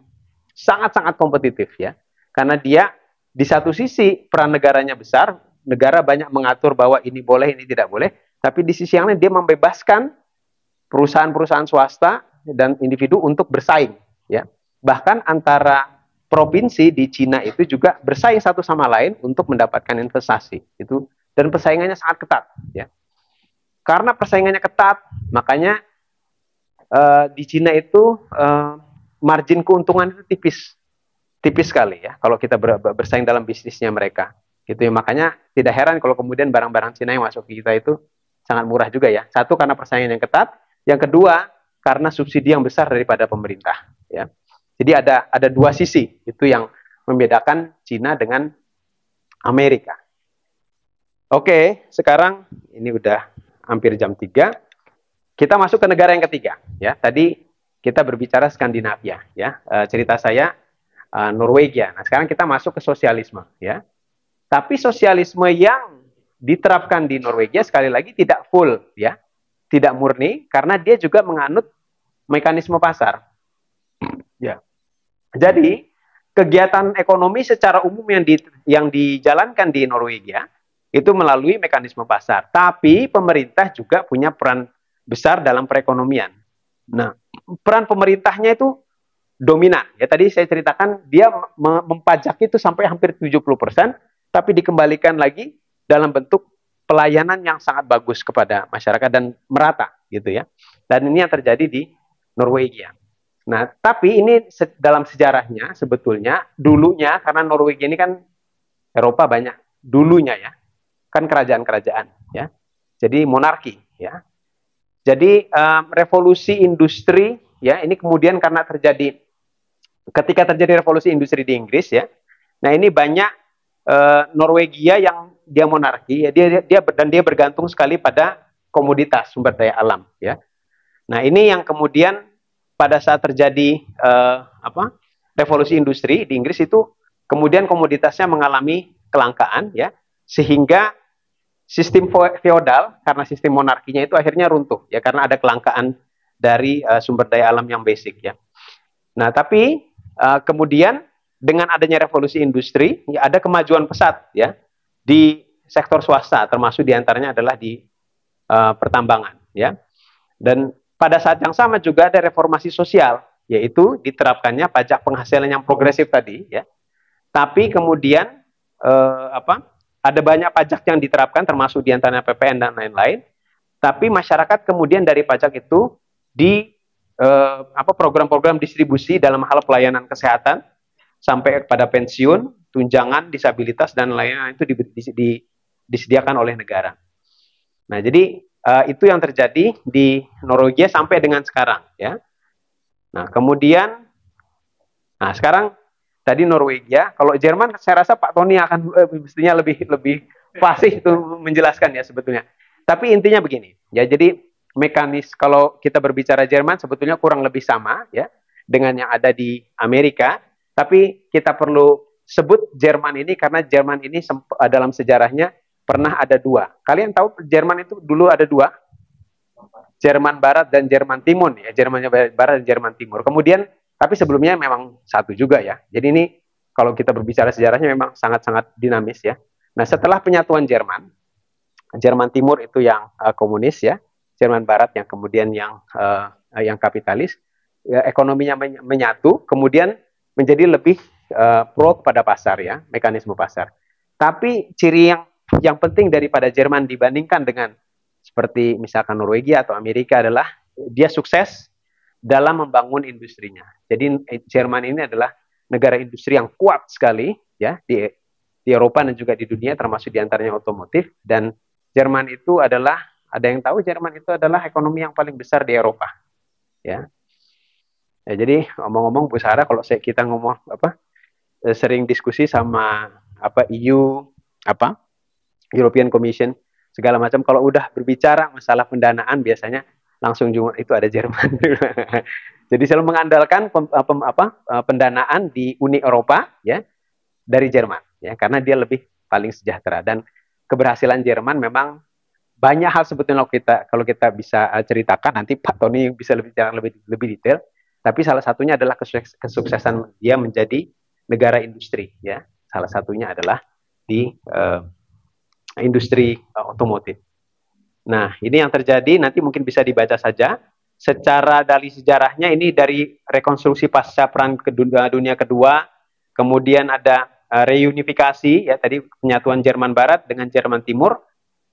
sangat-sangat kompetitif, ya, karena dia di satu sisi peran negaranya besar, negara banyak mengatur bahwa ini boleh, ini tidak boleh, tapi di sisi yang lain dia membebaskan perusahaan-perusahaan swasta dan individu untuk bersaing, ya. Bahkan antara provinsi di Cina itu juga bersaing satu sama lain untuk mendapatkan investasi, itu, dan persaingannya sangat ketat, ya. Karena persaingannya ketat, makanya di Cina itu margin keuntungan itu tipis sekali, ya. Kalau kita bersaing dalam bisnisnya mereka, gitu ya. Makanya tidak heran kalau kemudian barang-barang Cina yang masuk ke kita itu sangat murah juga, ya. Satu karena persaingan yang ketat, yang kedua karena subsidi yang besar daripada pemerintah, ya. Jadi ada dua sisi itu yang membedakan Cina dengan Amerika. Oke, sekarang ini udah hampir jam 3. Kita masuk ke negara yang ketiga, ya. Tadi kita berbicara Skandinavia, ya. Cerita saya Norwegia. Nah, sekarang kita masuk ke sosialisme, ya. Tapi sosialisme yang diterapkan di Norwegia sekali lagi tidak full, ya. Tidak murni karena dia juga menganut mekanisme pasar. Ya. Jadi, kegiatan ekonomi secara umum yang dijalankan di Norwegia itu melalui mekanisme pasar. Tapi pemerintah juga punya peran besar dalam perekonomian. Nah, peran pemerintahnya itu dominan. Ya, tadi saya ceritakan dia mempajak itu sampai hampir 70%, tapi dikembalikan lagi dalam bentuk pelayanan yang sangat bagus kepada masyarakat dan merata, gitu ya. Dan ini yang terjadi di Norwegia. Nah, tapi ini dalam sejarahnya sebetulnya dulunya, karena Norwegia ini kan Eropa banyak dulunya, ya, kan kerajaan-kerajaan, ya, jadi monarki, ya. Jadi revolusi industri, ya, ini kemudian karena ketika terjadi revolusi industri di Inggris, ya. Nah, ini banyak Norwegia yang dia monarki, ya, dia bergantung sekali pada komoditas sumber daya alam, ya. Nah, ini yang kemudian pada saat terjadi revolusi industri di Inggris itu kemudian komoditasnya mengalami kelangkaan ya, sehingga sistem feodal karena sistem monarkinya itu akhirnya runtuh ya karena ada kelangkaan dari sumber daya alam yang basic ya. Nah, tapi kemudian dengan adanya revolusi industri ya ada kemajuan pesat ya di sektor swasta, termasuk diantaranya adalah di pertambangan ya. Dan pada saat yang sama juga ada reformasi sosial, yaitu diterapkannya pajak penghasilan yang progresif tadi ya. Tapi kemudian ada banyak pajak yang diterapkan, termasuk diantaranya PPN dan lain-lain. Tapi masyarakat kemudian dari pajak itu di program-program distribusi dalam hal pelayanan kesehatan sampai pada pensiun, tunjangan, disabilitas dan lain-lain itu disediakan oleh negara. Nah, jadi itu yang terjadi di Norwegia sampai dengan sekarang, ya. Nah, kemudian, sekarang tadi Norwegia, kalau Jerman saya rasa Pak Tony akan mestinya lebih fasih itu menjelaskan ya sebetulnya. Tapi intinya begini, ya. Jadi kalau kita berbicara Jerman sebetulnya kurang lebih sama ya dengan yang ada di Amerika, tapi kita perlu sebut Jerman ini karena Jerman ini dalam sejarahnya pernah ada dua. Kalian tahu Jerman itu dulu ada dua, Jerman Barat dan Jerman Timur ya, Jerman Barat dan Jerman Timur. Kemudian tapi sebelumnya memang satu juga ya. Jadi ini kalau kita berbicara sejarahnya memang sangat-sangat dinamis ya. Nah, setelah penyatuan Jerman Timur itu yang komunis ya, Jerman Barat yang kemudian yang kapitalis, ya, ekonominya menyatu, kemudian menjadi lebih pro kepada pasar ya, mekanisme pasar. Tapi ciri yang penting daripada Jerman dibandingkan dengan seperti misalkan Norwegia atau Amerika adalah dia sukses dalam membangun industrinya. Jadi Jerman ini adalah negara industri yang kuat sekali ya di Eropa dan juga di dunia, termasuk diantaranya otomotif. Dan Jerman itu adalah, ada yang tahu Jerman itu adalah ekonomi yang paling besar di Eropa ya. Jadi ngomong-ngomong Bu Sarah, kalau kita ngomong sering diskusi sama EU European Commission segala macam, kalau udah berbicara masalah pendanaan biasanya langsung itu ada Jerman. Jadi selalu mengandalkan pendanaan di Uni Eropa ya dari Jerman ya, karena dia lebih paling sejahtera. Dan keberhasilan Jerman memang banyak hal sebetulnya kalau kita bisa ceritakan, nanti Pak Tony bisa lebih detail. Tapi salah satunya adalah kesuksesan dia menjadi negara industri ya. Salah satunya adalah di industri otomotif. Nah, ini yang terjadi, nanti mungkin bisa dibaca saja. Secara dari sejarahnya ini dari rekonstruksi pasca Perang Dunia Kedua, kemudian ada reunifikasi, ya tadi penyatuan Jerman Barat dengan Jerman Timur,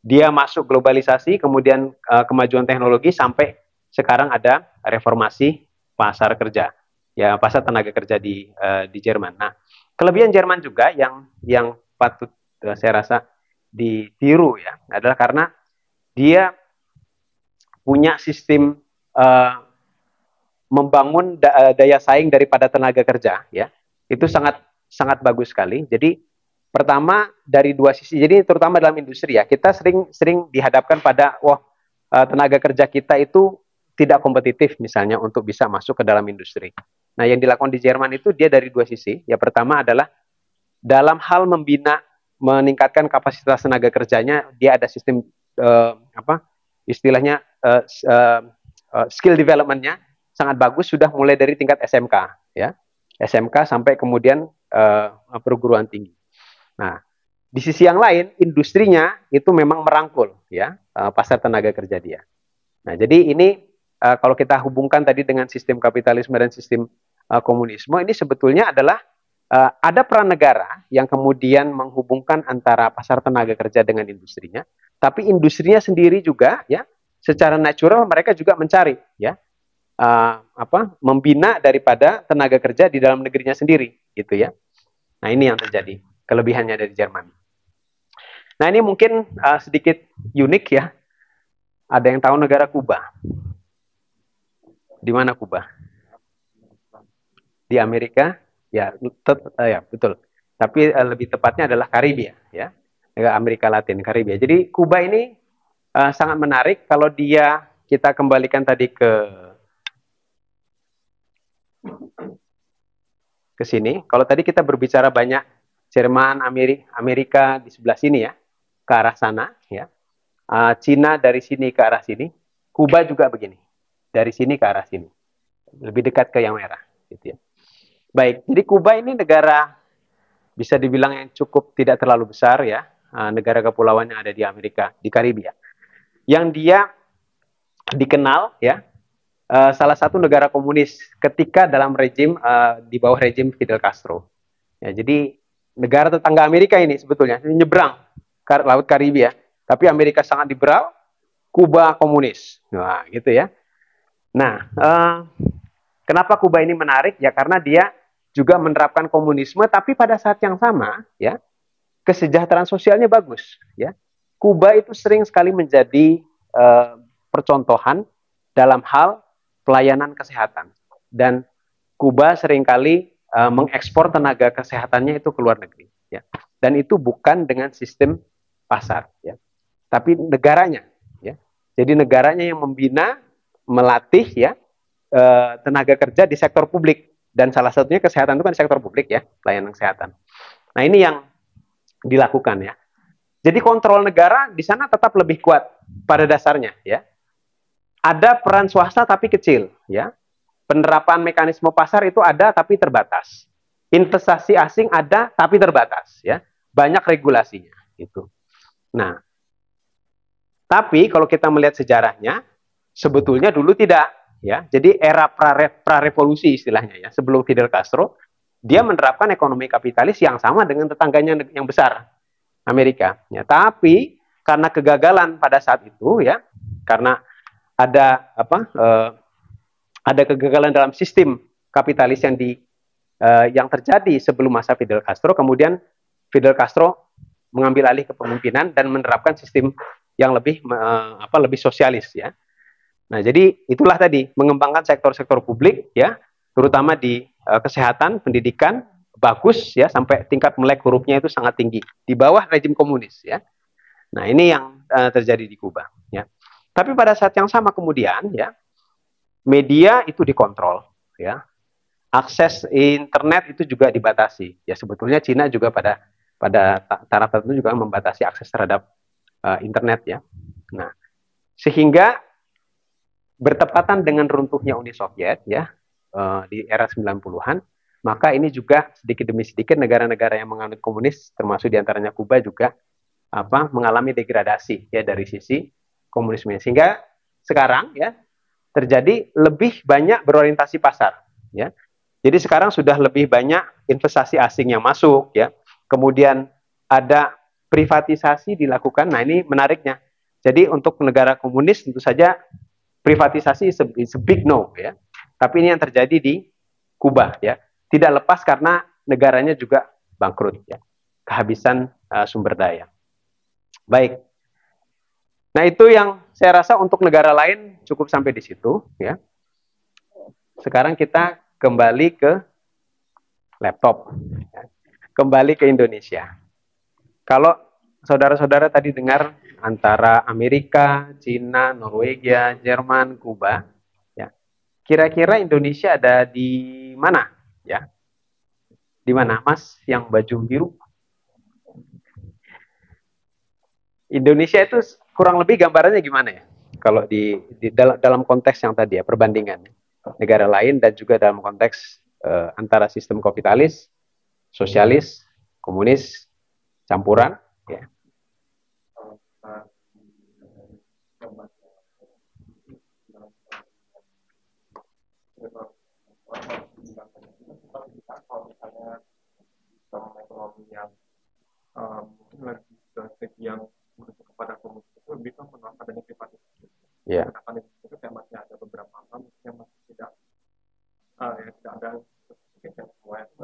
dia masuk globalisasi, kemudian kemajuan teknologi, sampai sekarang ada reformasi pasar kerja, ya pasar tenaga kerja di Jerman. Nah, kelebihan Jerman juga yang patut saya rasa ditiru ya, adalah karena dia punya sistem membangun daya saing daripada tenaga kerja ya, itu sangat bagus sekali. Jadi pertama dari dua sisi, jadi terutama dalam industri ya, kita sering dihadapkan pada tenaga kerja kita itu tidak kompetitif misalnya untuk bisa masuk ke dalam industri. Nah, yang dilakukan di Jerman itu dia dari dua sisi. Ya, pertama adalah dalam hal meningkatkan kapasitas tenaga kerjanya, dia ada sistem istilahnya skill development-nya sangat bagus, sudah mulai dari tingkat SMK ya, SMK sampai kemudian perguruan tinggi. Nah, di sisi yang lain industrinya itu memang merangkul ya pasar tenaga kerja dia. Nah, jadi ini kalau kita hubungkan tadi dengan sistem kapitalisme dan sistem komunisme, ini sebetulnya adalah ada peran negara yang kemudian menghubungkan antara pasar tenaga kerja dengan industrinya, tapi industrinya sendiri juga ya secara natural mereka juga mencari ya membina daripada tenaga kerja di dalam negerinya sendiri gitu ya. Nah, ini yang terjadi kelebihannya dari Jerman. Nah, ini mungkin sedikit unik ya. Ada yang tahu negara Kuba? Di mana Kuba? Di Amerika? Ya, ya betul. Tapi lebih tepatnya adalah Karibia ya. Amerika Latin, Karibia. Jadi Kuba ini sangat menarik kalau kita kembalikan tadi ke ke sini. Kalau tadi kita berbicara banyak Jerman, Amerika di sebelah sini ya, ke arah sana ya. Cina dari sini ke arah sini. Kuba juga begini, dari sini ke arah sini. Lebih dekat ke yang merah, gitu ya. Baik, jadi Kuba ini negara bisa dibilang yang cukup tidak terlalu besar ya, negara kepulauan yang ada di Amerika, di Karibia. Yang dia dikenal ya, salah satu negara komunis ketika dalam rejim di bawah rejim Fidel Castro. Ya, jadi negara tetangga Amerika ini sebetulnya nyebrang Laut Karibia, tapi Amerika sangat liberal, Kuba komunis. Nah, gitu ya. Nah, kenapa Kuba ini menarik? Ya karena dia juga menerapkan komunisme, tapi pada saat yang sama, ya kesejahteraan sosialnya bagus. Ya, Kuba itu sering sekali menjadi percontohan dalam hal pelayanan kesehatan, dan Kuba seringkali mengekspor tenaga kesehatannya itu ke luar negeri. Ya, dan itu bukan dengan sistem pasar, ya, tapi negaranya. Ya, jadi negaranya yang membina, melatih ya tenaga kerja di sektor publik, dan salah satunya kesehatan itu kan sektor publik ya, pelayanan kesehatan. Nah ini yang dilakukan ya. Jadi kontrol negara di sana tetap lebih kuat pada dasarnya ya. Ada peran swasta tapi kecil ya. Penerapan mekanisme pasar itu ada tapi terbatas. Investasi asing ada tapi terbatas ya. Banyak regulasinya itu. Nah, tapi kalau kita melihat sejarahnya, sebetulnya dulu tidak ya. Jadi era pra-revolusi istilahnya ya, sebelum Fidel Castro, dia menerapkan ekonomi kapitalis yang sama dengan tetangganya yang besar, Amerika. Ya, tapi karena kegagalan pada saat itu ya, karena ada ada kegagalan dalam sistem kapitalis yang terjadi sebelum masa Fidel Castro, kemudian Fidel Castro mengambil alih kepemimpinan dan menerapkan sistem yang lebih sosialis ya. Nah, jadi itulah tadi mengembangkan sektor-sektor publik ya, terutama di kesehatan, pendidikan bagus ya, sampai tingkat melek hurufnya itu sangat tinggi di bawah rejim komunis ya. Nah, ini yang terjadi di Kuba ya. Tapi pada saat yang sama kemudian ya, media itu dikontrol ya. Akses internet itu juga dibatasi. Ya sebetulnya Cina juga pada taraf tertentu juga membatasi akses terhadap internet ya. Nah, sehingga bertepatan dengan runtuhnya Uni Soviet ya, di era 90-an, maka ini juga sedikit demi sedikit negara-negara yang menganut komunis, termasuk diantaranya Kuba juga mengalami degradasi ya dari sisi komunisme, sehingga sekarang ya terjadi lebih banyak berorientasi pasar ya. Jadi sekarang sudah lebih banyak investasi asing yang masuk ya. Kemudian ada privatisasi dilakukan. Nah, ini menariknya. Jadi untuk negara komunis tentu saja privatisasi is a big no ya. Tapi ini yang terjadi di Kuba ya. Tidak lepas karena negaranya juga bangkrut ya. Kehabisan sumber daya. Baik. Nah, itu yang saya rasa untuk negara lain cukup sampai di situ ya. Sekarang kita kembali ke laptop. Ya. Kembali ke Indonesia. Kalau saudara-saudara tadi dengar antara Amerika, Cina, Norwegia, Jerman, Kuba, ya. Kira-kira Indonesia ada di mana? Ya. Di mana, Mas, yang baju biru? Indonesia itu kurang lebih gambarannya gimana ya? Kalau dalam konteks yang tadi ya, perbandingan negara lain dan juga dalam konteks antara sistem kapitalis, sosialis, komunis, campuran, ya. Mungkin lagi ke segi yang menuju kepada komunis itu bisa menolak adanya privatisasi. Yeah. Karena itu kayak masih ada beberapa hal yang masih tidak ada mungkin kayak semua itu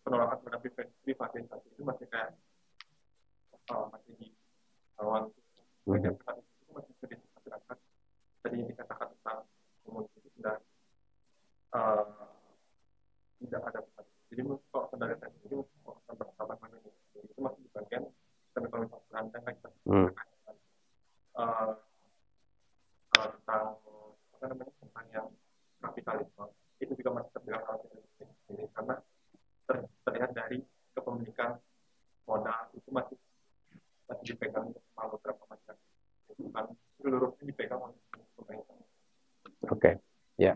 penolakan terhadap privatisasi itu masih kayak masih di awal. Privatisasi itu masih sedikit masyarakat. Tadi yang dikatakan tentang komunis itu sudah tidak ada. Jadi kalau saudara saya sendiri bersama mana itu masih di bagian ekonomi perancang kan tentang tentang yang kapitalis modal itu masih dipegang sama beberapa masyarakat, bukan seluruhnya dipegang oleh pemerintah. Oke, ya.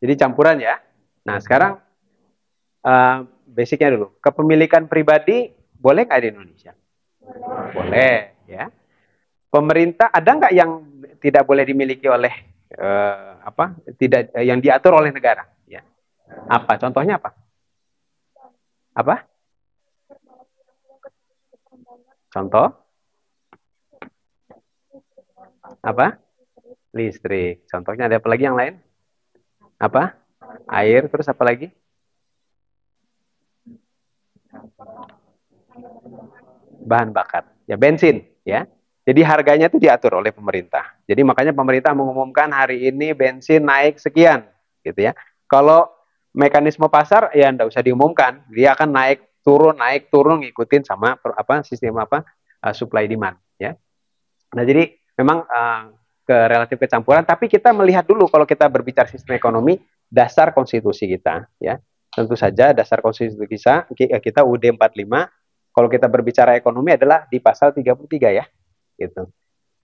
Jadi campuran ya. Nah sekarang basicnya dulu. Kepemilikan pribadi boleh nggak di Indonesia? Boleh, ya. Pemerintah ada nggak yang tidak boleh dimiliki oleh yang diatur oleh negara? Ya. Apa? Contohnya apa? Apa? Contoh? Apa? Listrik. Contohnya ada apa lagi yang lain? Apa? Air, terus apa lagi? Bahan bakar. Ya bensin, ya. Jadi harganya itu diatur oleh pemerintah. Jadi makanya pemerintah mengumumkan hari ini bensin naik sekian, gitu ya. Kalau mekanisme pasar ya enggak usah diumumkan, dia akan naik turun ngikutin sama sistem supply demand, ya. Nah, jadi memang relatif kecampuran, tapi kita melihat dulu kalau kita berbicara sistem ekonomi, dasar konstitusi kita, ya. Tentu saja dasar konstitusi kita UUD 45, kalau kita berbicara ekonomi adalah di pasal 33 ya. Gitu.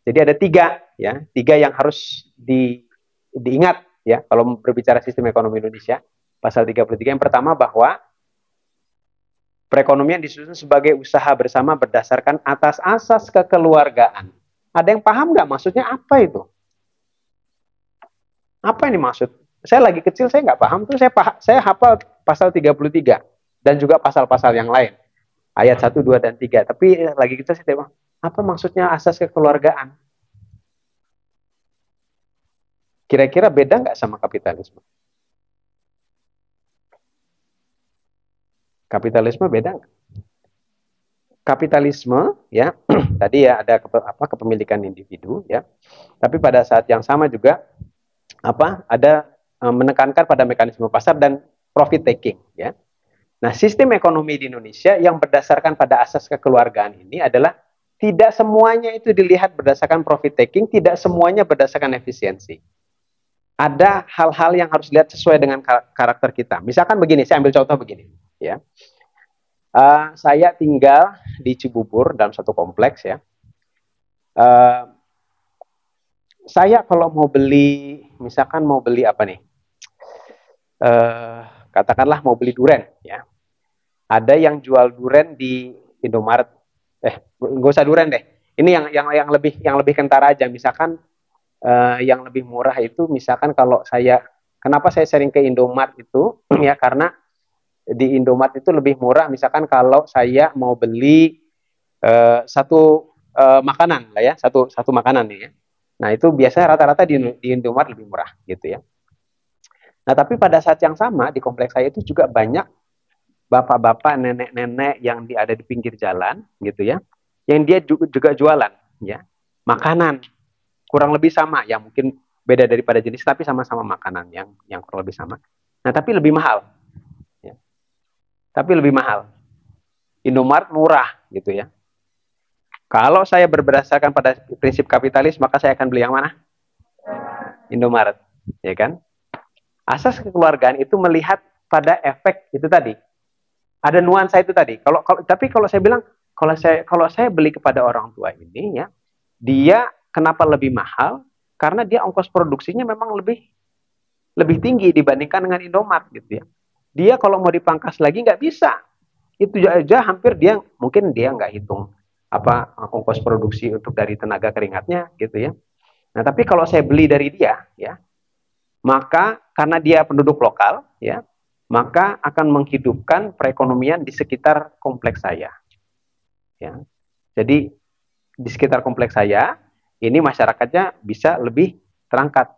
Jadi ada tiga yang harus diingat ya kalau berbicara sistem ekonomi Indonesia. Pasal 33 yang pertama bahwa perekonomian disusun sebagai usaha bersama berdasarkan atas asas kekeluargaan. Ada yang paham nggak maksudnya apa itu? Apa ini maksud? Saya lagi kecil saya nggak paham tuh saya hafal pasal 33 dan juga pasal-pasal yang lain. Ayat 1, 2, dan 3. Tapi lagi kecil saya tanya, apa maksudnya asas kekeluargaan? Kira-kira beda nggak sama kapitalisme? Kapitalisme beda nggak? Kapitalisme ya tadi ya ada kepemilikan individu ya. Tapi pada saat yang sama juga ada menekankan pada mekanisme pasar dan profit taking ya. Nah, sistem ekonomi di Indonesia yang berdasarkan pada asas kekeluargaan ini adalah tidak semuanya itu dilihat berdasarkan profit taking, tidak semuanya berdasarkan efisiensi. Ada hal-hal yang harus dilihat sesuai dengan karakter kita. Misalkan begini, saya ambil contoh begini, ya. Saya tinggal di Cibubur dalam satu kompleks, ya. Saya kalau mau beli, misalkan mau beli apa nih? Katakanlah mau beli duren, ya. Ada yang jual duren di Indomaret. Nggak usah duren deh. Ini yang lebih kentara aja. Misalkan yang lebih murah itu, misalkan kalau kenapa saya sering ke Indomaret itu, ya karena di Indomaret itu lebih murah. Misalkan kalau saya mau beli satu makanan lah ya, satu makanan nih ya. Nah itu biasanya rata-rata di Indomaret lebih murah gitu ya. Nah tapi pada saat yang sama di kompleks saya itu juga banyak bapak-bapak, nenek-nenek yang ada di pinggir jalan gitu ya, yang dia juga jualan ya makanan kurang lebih sama ya, mungkin beda daripada jenis tapi sama-sama makanan yang kurang lebih sama. Nah tapi lebih mahal ya. Tapi lebih mahal. Indomaret murah gitu ya. Kalau saya berdasarkan pada prinsip kapitalis, maka saya akan beli yang mana? Indomaret, ya kan? Asas kekeluargaan itu melihat pada efek itu tadi. Ada nuansa itu tadi. Tapi kalau saya bilang, kalau saya beli kepada orang tua ini ya, dia kenapa lebih mahal? Karena dia ongkos produksinya memang lebih tinggi dibandingkan dengan Indomaret gitu ya. Dia kalau mau dipangkas lagi nggak bisa. Itu aja hampir mungkin dia nggak hitung ongkos produksi untuk dari tenaga keringatnya gitu ya. Nah tapi kalau saya beli dari dia ya, maka karena dia penduduk lokal ya, maka akan menghidupkan perekonomian di sekitar kompleks saya. Ya. Jadi di sekitar kompleks saya ini masyarakatnya bisa lebih terangkat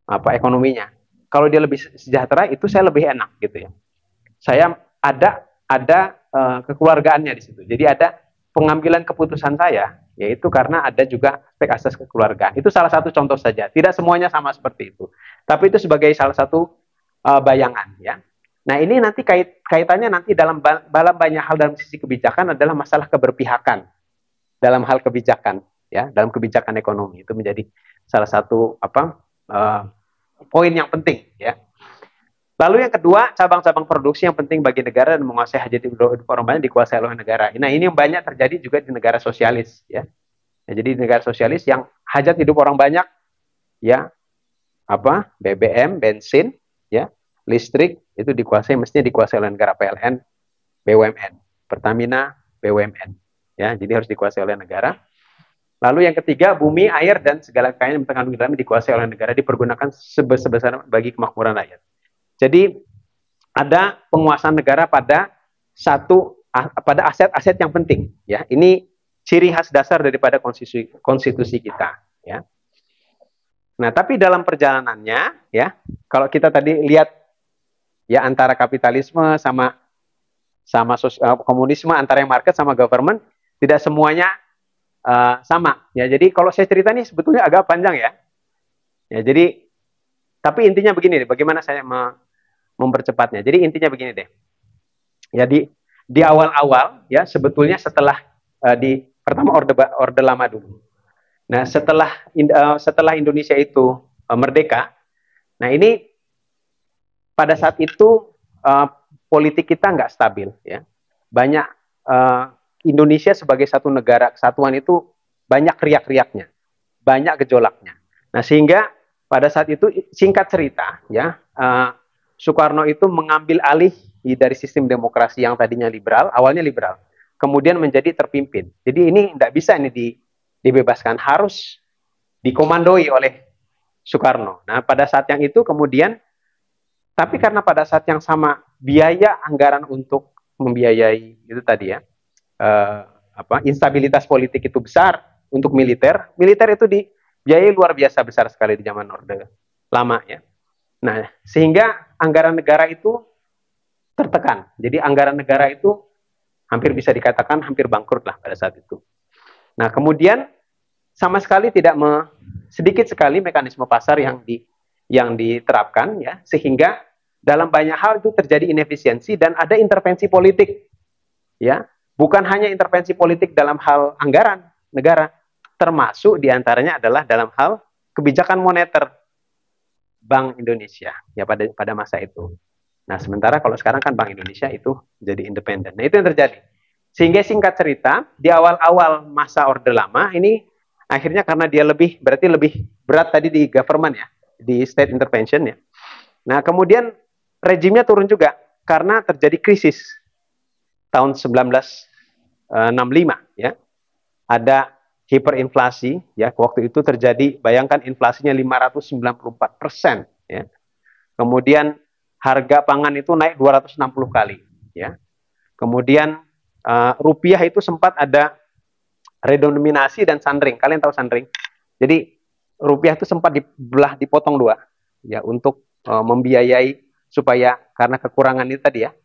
ekonominya. Kalau dia lebih sejahtera itu saya lebih enak gitu ya. Saya ada kekeluargaannya di situ. Jadi ada pengambilan keputusan saya, yaitu karena ada juga aspek asas kekeluargaan. Itu salah satu contoh saja. Tidak semuanya sama seperti itu. Tapi itu sebagai salah satu bayangan ya. Nah ini nanti kaitannya nanti dalam banyak hal dalam sisi kebijakan adalah masalah keberpihakan dalam hal kebijakan ya, dalam kebijakan ekonomi itu menjadi salah satu poin yang penting ya. Lalu yang kedua, cabang-cabang produksi yang penting bagi negara dan menguasai hajat hidup orang banyak dikuasai oleh negara. Nah, ini yang banyak terjadi juga di negara sosialis, ya. Ya, jadi di negara sosialis yang hajat hidup orang banyak, ya, apa, BBM, bensin, ya, listrik itu mestinya dikuasai oleh negara. PLN, BUMN, Pertamina, BUMN, ya, jadi harus dikuasai oleh negara. Lalu yang ketiga, bumi, air dan segala kekayaan yang terkandung di dalamnya dikuasai oleh negara, dipergunakan sebesar bagi kemakmuran rakyat. Jadi ada penguasaan negara pada aset-aset yang penting, ya. Ini ciri khas dasar daripada konstitusi kita, ya. Nah, tapi dalam perjalanannya, ya, kalau kita tadi lihat, ya, antara kapitalisme sama komunisme, antara yang market sama government, tidak semuanya sama, ya. Jadi kalau saya cerita ini sebetulnya agak panjang, ya. Ya, jadi tapi intinya begini deh, bagaimana saya mempercepatnya. Jadi intinya begini deh. Ya, di awal-awal, ya, sebetulnya setelah pertama orde lama dulu. Nah, setelah Indonesia itu merdeka, nah ini pada saat itu politik kita nggak stabil, ya. Banyak Indonesia sebagai satu negara kesatuan itu banyak riak-riaknya, banyak gejolaknya. Nah, sehingga pada saat itu singkat cerita, ya, Soekarno itu mengambil alih dari sistem demokrasi yang tadinya liberal, awalnya liberal, kemudian menjadi terpimpin. Jadi ini tidak bisa ini dibebaskan, harus dikomandoi oleh Soekarno. Nah, pada saat yang itu kemudian, tapi karena pada saat yang sama biaya anggaran untuk membiayai itu tadi, ya, instabilitas politik itu besar untuk militer itu dibiayai luar biasa besar sekali di zaman Orde Lama, ya. Nah, sehingga anggaran negara itu tertekan. Jadi anggaran negara itu hampir bisa dikatakan hampir bangkrut lah pada saat itu. Nah, kemudian sama sekali sedikit sekali mekanisme pasar yang diterapkan, ya, sehingga dalam banyak hal itu terjadi inefisiensi dan ada intervensi politik, ya. Bukan hanya intervensi politik dalam hal anggaran negara, termasuk diantaranya adalah dalam hal kebijakan moneter Bank Indonesia, ya, pada masa itu. Nah, sementara kalau sekarang kan Bank Indonesia itu jadi independen. Nah, itu yang terjadi. Sehingga singkat cerita, di awal-awal masa Orde Lama ini akhirnya karena dia berarti lebih berat tadi di government, ya, di state intervention, ya. Nah, kemudian rejimnya turun juga karena terjadi krisis tahun 1965, ya. Ada hiperinflasi, ya, waktu itu terjadi, bayangkan inflasinya 594%, ya. Kemudian harga pangan itu naik 260 kali, ya. Kemudian rupiah itu sempat ada redenominasi dan sandring. Kalian tahu sandring? Jadi rupiah itu sempat dipotong dua, ya, untuk membiayai supaya karena kekurangan itu tadi, ya,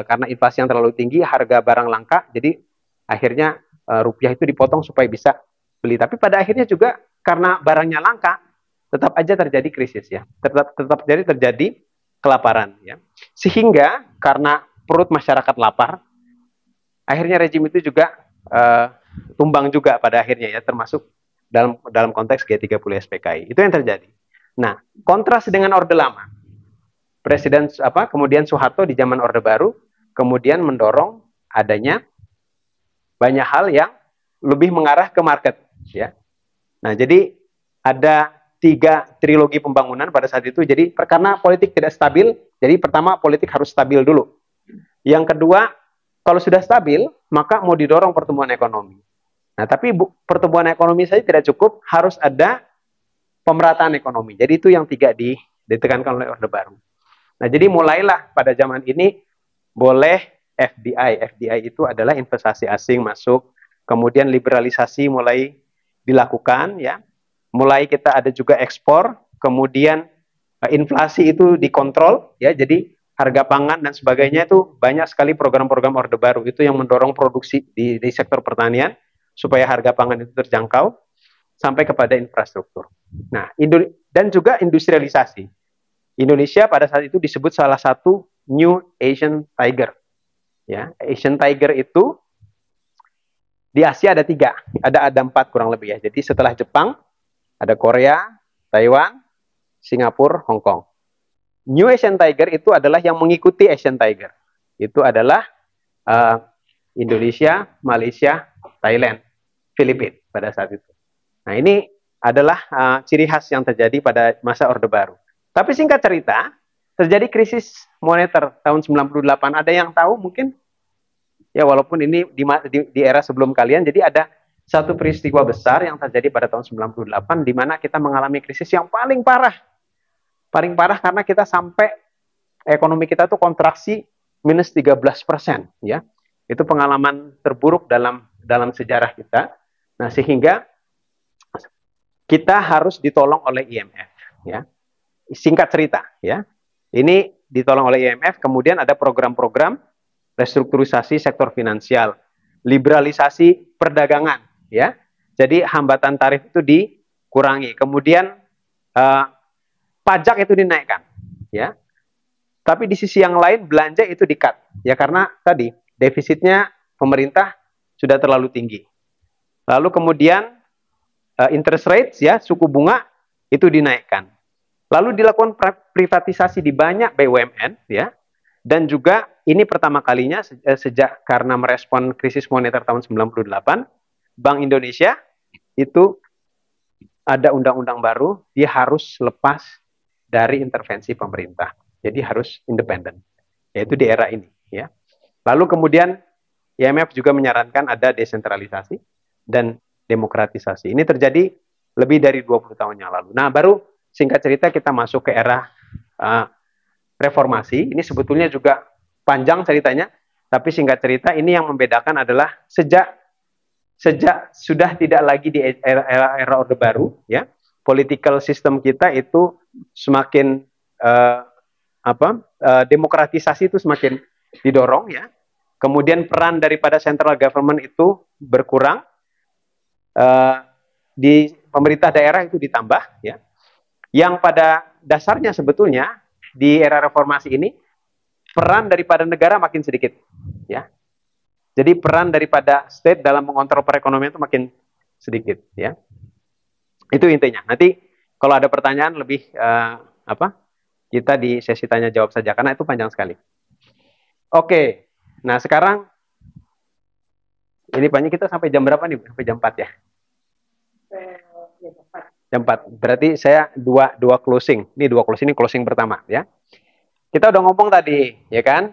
karena inflasi yang terlalu tinggi, harga barang langka, jadi akhirnya rupiah itu dipotong supaya bisa beli. Tapi pada akhirnya juga karena barangnya langka, tetap aja terjadi krisis, ya. Tetap terjadi kelaparan, ya. Sehingga karena perut masyarakat lapar, akhirnya rejim itu juga tumbang juga pada akhirnya, ya, termasuk dalam konteks G30 SPKI. Itu yang terjadi. Nah, kontras dengan Orde Lama. Kemudian Soeharto di zaman Orde Baru kemudian mendorong adanya banyak hal yang lebih mengarah ke market, ya. Nah, jadi ada 3 trilogi pembangunan pada saat itu. Jadi karena politik tidak stabil, jadi pertama politik harus stabil dulu. Yang kedua, kalau sudah stabil, maka mau didorong pertumbuhan ekonomi. Nah, tapi pertumbuhan ekonomi saja tidak cukup, harus ada pemerataan ekonomi. Jadi itu yang 3 ditekankan oleh Orde Baru. Nah, jadi mulailah pada zaman ini boleh FDI. FDI itu adalah investasi asing masuk, kemudian liberalisasi mulai dilakukan, ya. Mulai kita ada juga ekspor, kemudian inflasi itu dikontrol, ya. Jadi harga pangan dan sebagainya itu banyak sekali program-program Orde Baru itu yang mendorong produksi di sektor pertanian supaya harga pangan itu terjangkau sampai kepada infrastruktur. Nah, dan juga industrialisasi. Indonesia pada saat itu disebut salah satu New Asian Tiger. Ya, Asian Tiger itu di Asia ada 3, ada 4 kurang lebih, ya. Jadi setelah Jepang ada Korea, Taiwan, Singapura, Hong Kong. New Asian Tiger itu adalah yang mengikuti Asian Tiger. Itu adalah Indonesia, Malaysia, Thailand, Filipina pada saat itu. Nah, ini adalah ciri khas yang terjadi pada masa Orde Baru. Tapi singkat cerita, terjadi krisis moneter tahun 98. Ada yang tahu mungkin? Ya, walaupun ini di era sebelum kalian, jadi ada satu peristiwa besar yang terjadi pada tahun 98 di mana kita mengalami krisis yang paling parah. Paling parah karena kita sampai ekonomi kita tuh kontraksi minus 13%, ya. Itu pengalaman terburuk dalam sejarah kita. Nah, sehingga kita harus ditolong oleh IMF, ya. Singkat cerita, ya. Ini ditolong oleh IMF, kemudian ada program-program restrukturisasi sektor finansial, liberalisasi perdagangan, ya. Jadi hambatan tarif itu dikurangi. Kemudian pajak itu dinaikkan, ya. Tapi di sisi yang lain belanja itu di-cut, ya, karena tadi defisitnya pemerintah sudah terlalu tinggi. Lalu kemudian interest rates, ya, suku bunga itu dinaikkan. Lalu dilakukan privatisasi di banyak BUMN, ya. Dan juga ini pertama kalinya sejak karena merespon krisis moneter tahun 98, Bank Indonesia itu ada undang-undang baru, dia harus lepas dari intervensi pemerintah. Jadi harus independen. Yaitu di era ini, ya. Lalu kemudian IMF juga menyarankan ada desentralisasi dan demokratisasi. Ini terjadi lebih dari 20 tahun yang lalu. Nah, baru singkat cerita kita masuk ke era reformasi. Ini sebetulnya juga panjang ceritanya, tapi singkat cerita ini yang membedakan adalah sejak sudah tidak lagi di era Orde Baru, ya, political system kita itu semakin demokratisasi itu semakin didorong, ya. Kemudian peran daripada central government itu berkurang, di pemerintah daerah itu ditambah, ya. Yang pada dasarnya sebetulnya di era reformasi ini peran daripada negara makin sedikit, ya. Jadi peran daripada state dalam mengontrol perekonomian itu makin sedikit, ya. Itu intinya. Nanti kalau ada pertanyaan lebih kita di sesi tanya jawab saja karena itu panjang sekali. Oke. Nah, sekarang ini banyak kita sampai jam berapa nih? Sampai jam 4 ya? Jam 4. Berarti saya dua closing. Ini dua closing, ini closing pertama, ya. Kita udah ngomong tadi, ya kan?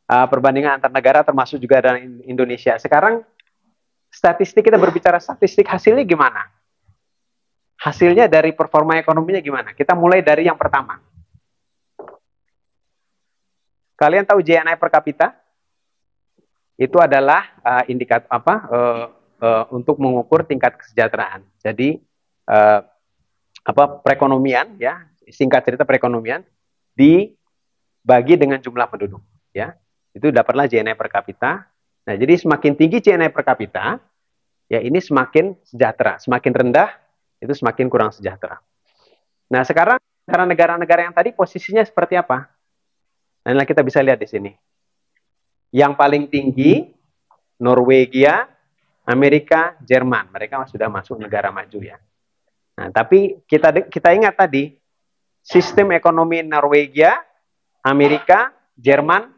Perbandingan antar negara termasuk juga dengan Indonesia. Sekarang statistik, kita berbicara statistik, hasilnya gimana? Hasilnya dari performa ekonominya gimana? Kita mulai dari yang pertama. Kalian tahu JNI per kapita? Itu adalah indikator untuk mengukur tingkat kesejahteraan. Jadi perekonomian, ya, singkat cerita perekonomian dibagi dengan jumlah penduduk, ya. Itu dapatlah JNI per kapita. Nah, jadi semakin tinggi JNI per kapita, ya, ini semakin sejahtera. Semakin rendah itu semakin kurang sejahtera. Nah, sekarang karena negara-negara yang tadi posisinya seperti apa? Nah, kita bisa lihat di sini. Yang paling tinggi Norwegia, Amerika, Jerman. Mereka sudah masuk negara maju, ya. Nah, tapi kita ingat tadi sistem ekonomi Norwegia, Amerika, Jerman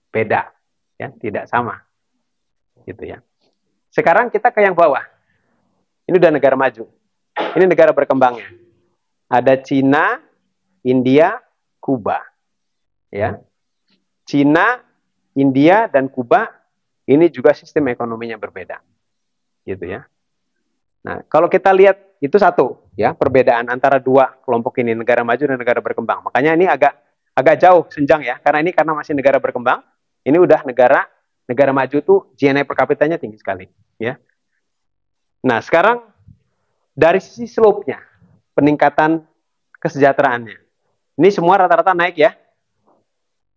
beda, ya, tidak sama, gitu, ya. Sekarang kita ke yang bawah. Ini udah negara maju. Ini negara berkembangnya. Ada Cina, India, Kuba, ya. Cina, India dan Kuba ini juga sistem ekonominya berbeda, gitu, ya. Nah, kalau kita lihat itu satu, ya, perbedaan antara dua kelompok ini, negara maju dan negara berkembang. Makanya ini agak jauh senjang, ya, karena masih negara berkembang. Ini udah negara maju tuh GNI per kapitanya tinggi sekali, ya. Nah, sekarang dari sisi slope-nya, peningkatan kesejahteraannya. Ini semua rata-rata naik, ya.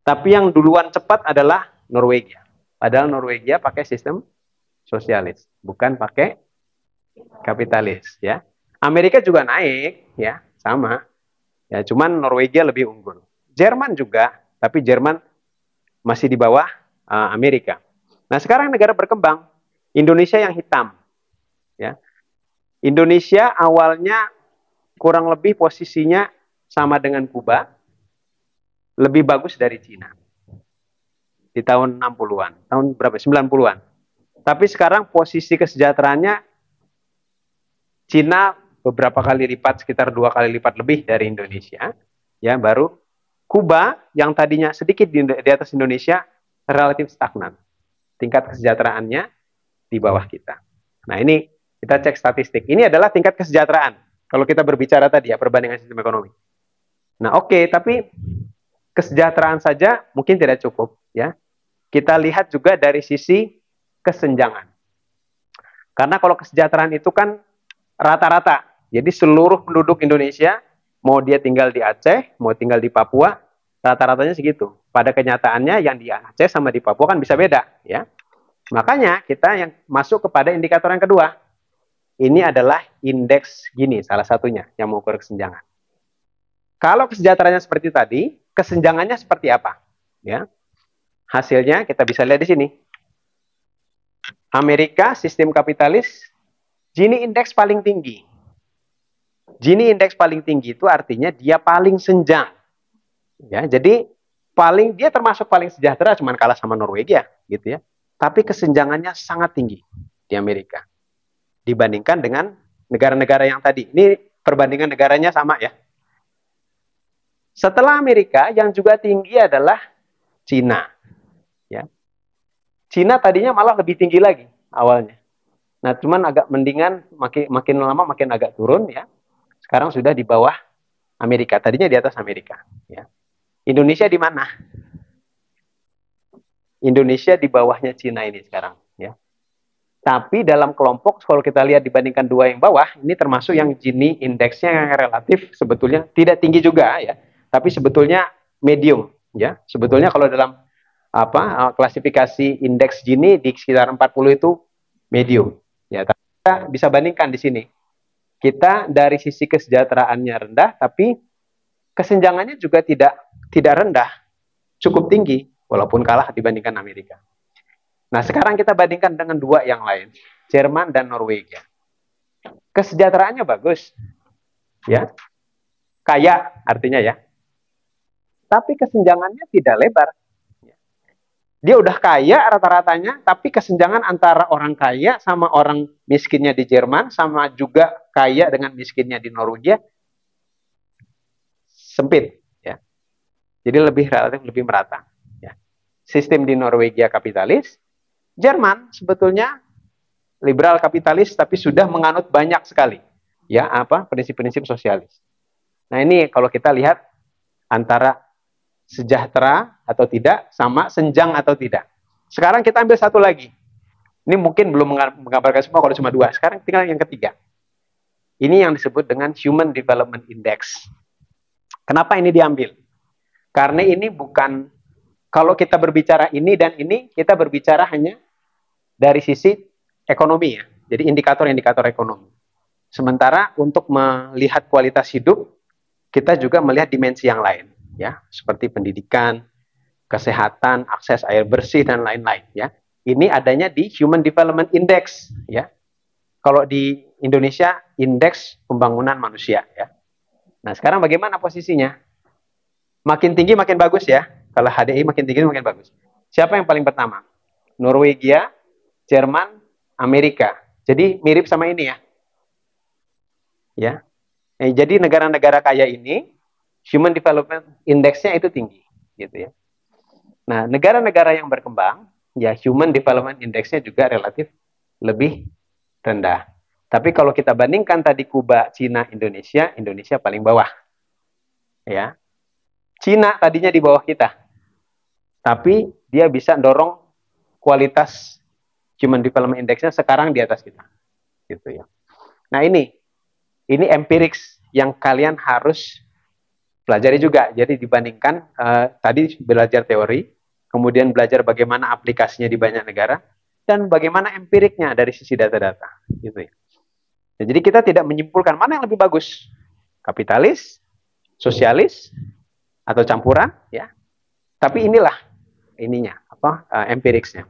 Tapi yang duluan cepat adalah Norwegia. Padahal Norwegia pakai sistem sosialis, bukan pakai kapitalis, ya. Amerika juga naik, ya, sama. Ya, cuman Norwegia lebih unggul. Jerman juga, tapi Jerman masih di bawah Amerika. Nah, sekarang negara berkembang, Indonesia yang hitam, ya. Indonesia awalnya kurang lebih posisinya sama dengan Kuba, lebih bagus dari Cina. Di tahun 60-an, tahun berapa? 90-an. Tapi sekarang posisi kesejahteraannya Cina beberapa kali lipat, sekitar 2 kali lipat lebih dari Indonesia. Ya, baru Kuba yang tadinya sedikit di atas Indonesia relatif stagnan. Tingkat kesejahteraannya di bawah kita. Nah, ini kita cek statistik. Ini adalah tingkat kesejahteraan. Kalau kita berbicara tadi ya, perbandingan sistem ekonomi. Nah, oke, tapi kesejahteraan saja mungkin tidak cukup, ya. Kita lihat juga dari sisi kesenjangan. Karena kalau kesejahteraan itu kan rata-rata. Jadi seluruh penduduk Indonesia, mau dia tinggal di Aceh, mau tinggal di Papua, rata-ratanya segitu. Pada kenyataannya yang di Aceh sama di Papua kan bisa beda, ya. Makanya kita yang masuk kepada indikator yang kedua. Ini adalah indeks Gini, salah satunya yang mengukur kesenjangan. Kalau kesejahteraannya seperti tadi, kesenjangannya seperti apa? Ya. Hasilnya kita bisa lihat di sini. Amerika, sistem kapitalis, Gini indeks paling tinggi. Gini indeks paling tinggi itu artinya dia paling senjang. Ya, jadi dia termasuk paling sejahtera, cuman kalah sama Norwegia, gitu ya. Tapi kesenjangannya sangat tinggi di Amerika dibandingkan dengan negara-negara yang tadi. Ini perbandingan negaranya sama ya. Setelah Amerika yang juga tinggi adalah Cina. Ya. Cina tadinya malah lebih tinggi lagi awalnya. Nah, cuman agak mendingan, makin lama makin agak turun ya. Sekarang sudah di bawah Amerika. Tadinya di atas Amerika. Ya. Indonesia di mana? Indonesia di bawahnya Cina ini sekarang. Ya. Tapi dalam kelompok, kalau kita lihat dibandingkan dua yang bawah, ini termasuk yang Gini indeksnya yang relatif sebetulnya tidak tinggi juga ya. Tapi sebetulnya medium. Ya. Sebetulnya kalau dalam klasifikasi indeks Gini di sekitar 40 itu medium. Ya, tapi kita bisa bandingkan di sini. Kita dari sisi kesejahteraannya rendah, tapi kesenjangannya juga tidak rendah, cukup tinggi, walaupun kalah dibandingkan Amerika. Nah, sekarang kita bandingkan dengan dua yang lain, Jerman dan Norwegia. Kesejahteraannya bagus, ya, kaya artinya ya, tapi kesenjangannya tidak lebar. Dia udah kaya rata-ratanya, tapi kesenjangan antara orang kaya sama orang miskinnya di Jerman, sama juga kaya dengan miskinnya di Norwegia, sempit. Ya. Jadi relatif lebih merata. Ya. Sistem di Norwegia kapitalis, Jerman sebetulnya liberal kapitalis, tapi sudah menganut banyak sekali ya prinsip-prinsip sosialis. Nah ini kalau kita lihat antara sejahtera atau tidak, sama senjang atau tidak. Sekarang kita ambil satu lagi. Ini mungkin belum menggambarkan semua kalau cuma dua. Sekarang tinggal yang ketiga. Ini yang disebut dengan Human Development Index. Kenapa ini diambil? Karena ini bukan, kalau kita berbicara ini dan ini, kita berbicara hanya dari sisi ekonomi ya. Jadi indikator-indikator ekonomi. Sementara untuk melihat kualitas hidup, kita juga melihat dimensi yang lain. Ya, seperti pendidikan, kesehatan, akses air bersih dan lain-lain ya. Ini adanya di Human Development Index ya. Kalau di Indonesia indeks pembangunan manusia ya. Nah, sekarang bagaimana posisinya? Makin tinggi makin bagus ya. Kalau HDI makin tinggi makin bagus. Siapa yang paling pertama? Norwegia, Jerman, Amerika. Jadi mirip sama ini ya. Ya. Jadi negara-negara kaya ini Human Development Index-nya itu tinggi, gitu ya. Nah, negara-negara yang berkembang, ya Human Development Index-nya juga relatif lebih rendah. Tapi kalau kita bandingkan tadi Kuba, Cina, Indonesia, Indonesia paling bawah. Ya. Cina tadinya di bawah kita. Tapi dia bisa dorong kualitas Human Development Index-nya sekarang di atas kita. Gitu ya. Nah, ini empirics yang kalian harus pelajari juga. Jadi dibandingkan tadi belajar teori, kemudian belajar bagaimana aplikasinya di banyak negara, dan bagaimana empiriknya dari sisi data-data. Gitu ya. Nah, jadi kita tidak menyimpulkan mana yang lebih bagus, kapitalis, sosialis, atau campuran, ya. Tapi inilah empiriksnya.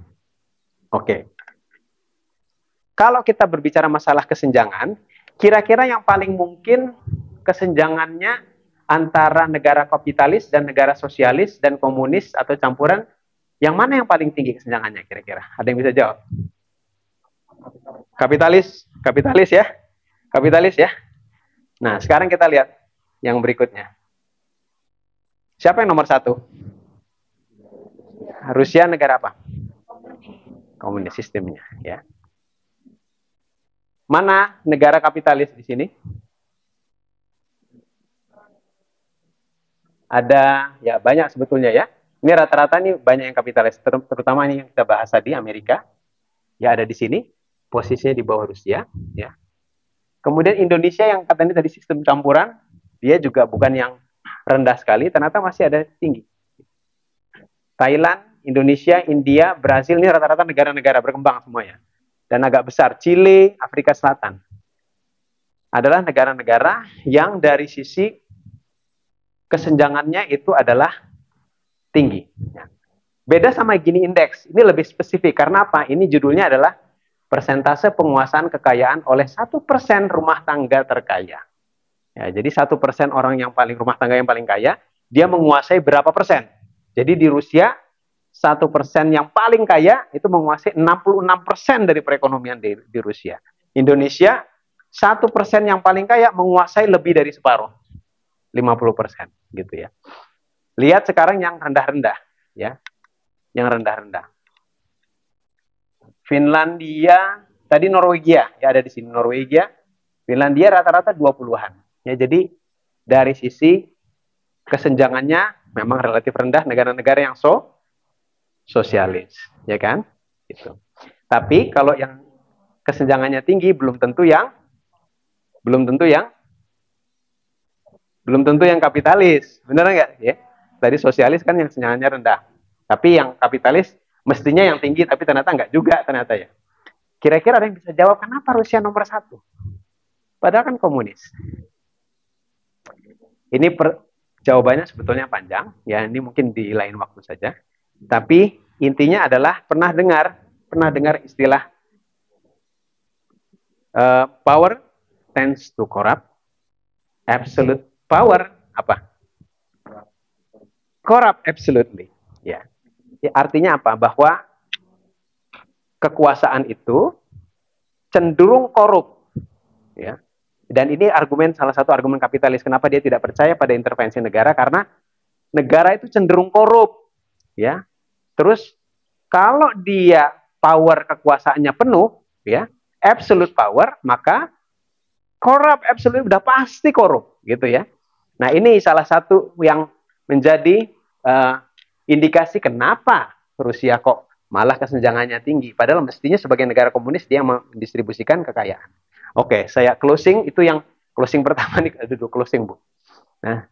Oke. Kalau kita berbicara masalah kesenjangan, kira-kira yang paling mungkin kesenjangannya antara negara kapitalis dan negara sosialis dan komunis atau campuran, yang mana yang paling tinggi kesenjangannya kira-kira? Ada yang bisa jawab? Kapitalis, kapitalis ya, kapitalis ya. Nah, sekarang kita lihat yang berikutnya. Siapa yang nomor 1? Rusia negara apa? Komunis sistemnya, ya. Mana negara kapitalis di sini? Ada, ya banyak sebetulnya ya. Ini rata-rata nih banyak yang kapitalis, terutama ini yang kita bahas tadi Amerika. Ya ada di sini, posisinya di bawah Rusia, ya. Kemudian Indonesia yang katanya tadi sistem campuran, dia juga bukan yang rendah sekali, ternyata masih ada tinggi. Thailand, Indonesia, India, Brasil ini rata-rata negara-negara berkembang semuanya. Dan agak besar, Chile, Afrika Selatan. Adalah negara-negara yang dari sisi kesenjangannya itu adalah tinggi. Beda sama Gini Index, ini lebih spesifik. Karena apa? Ini judulnya adalah persentase penguasaan kekayaan oleh 1% rumah tangga terkaya. Ya, jadi 1% orang yang paling rumah tangga yang paling kaya, dia menguasai berapa persen? Jadi di Rusia, 1% yang paling kaya itu menguasai 66% dari perekonomian di Rusia. Indonesia, 1% yang paling kaya menguasai lebih dari separuh, 50%, gitu ya. Lihat sekarang yang rendah-rendah, ya, yang rendah-rendah. Finlandia, tadi Norwegia, ya ada di sini Norwegia, Finlandia rata-rata 20-an. Ya, jadi dari sisi kesenjangannya memang relatif rendah negara-negara yang sosialis, ya kan? Gitu. Tapi kalau yang kesenjangannya tinggi belum tentu yang kapitalis, benar nggak? Ya, tadi sosialis kan yang kesenjangannya rendah, tapi yang kapitalis mestinya yang tinggi, tapi ternyata nggak juga ternyata ya. Kira-kira ada yang bisa jawab kenapa Rusia nomor 1? Padahal kan komunis. Ini jawabannya sebetulnya panjang, ya ini mungkin di lain waktu saja. Tapi intinya adalah pernah dengar istilah power tends to corrupt, absolute power apa? Corrupt absolutely. Ya. Artinya apa? Bahwa kekuasaan itu cenderung korup. Ya. Dan ini salah satu argumen kapitalis. Kenapa dia tidak percaya pada intervensi negara? Karena negara itu cenderung korup. Ya. Terus kalau dia power kekuasaannya penuh, ya, absolute power, maka korup absolute udah pasti korup, gitu ya. Nah ini salah satu yang menjadi indikasi kenapa Rusia kok malah kesenjangannya tinggi. Padahal mestinya sebagai negara komunis dia mendistribusikan kekayaan. Oke, saya closing, itu yang closing pertama nih, duduk closing Bu. Nah,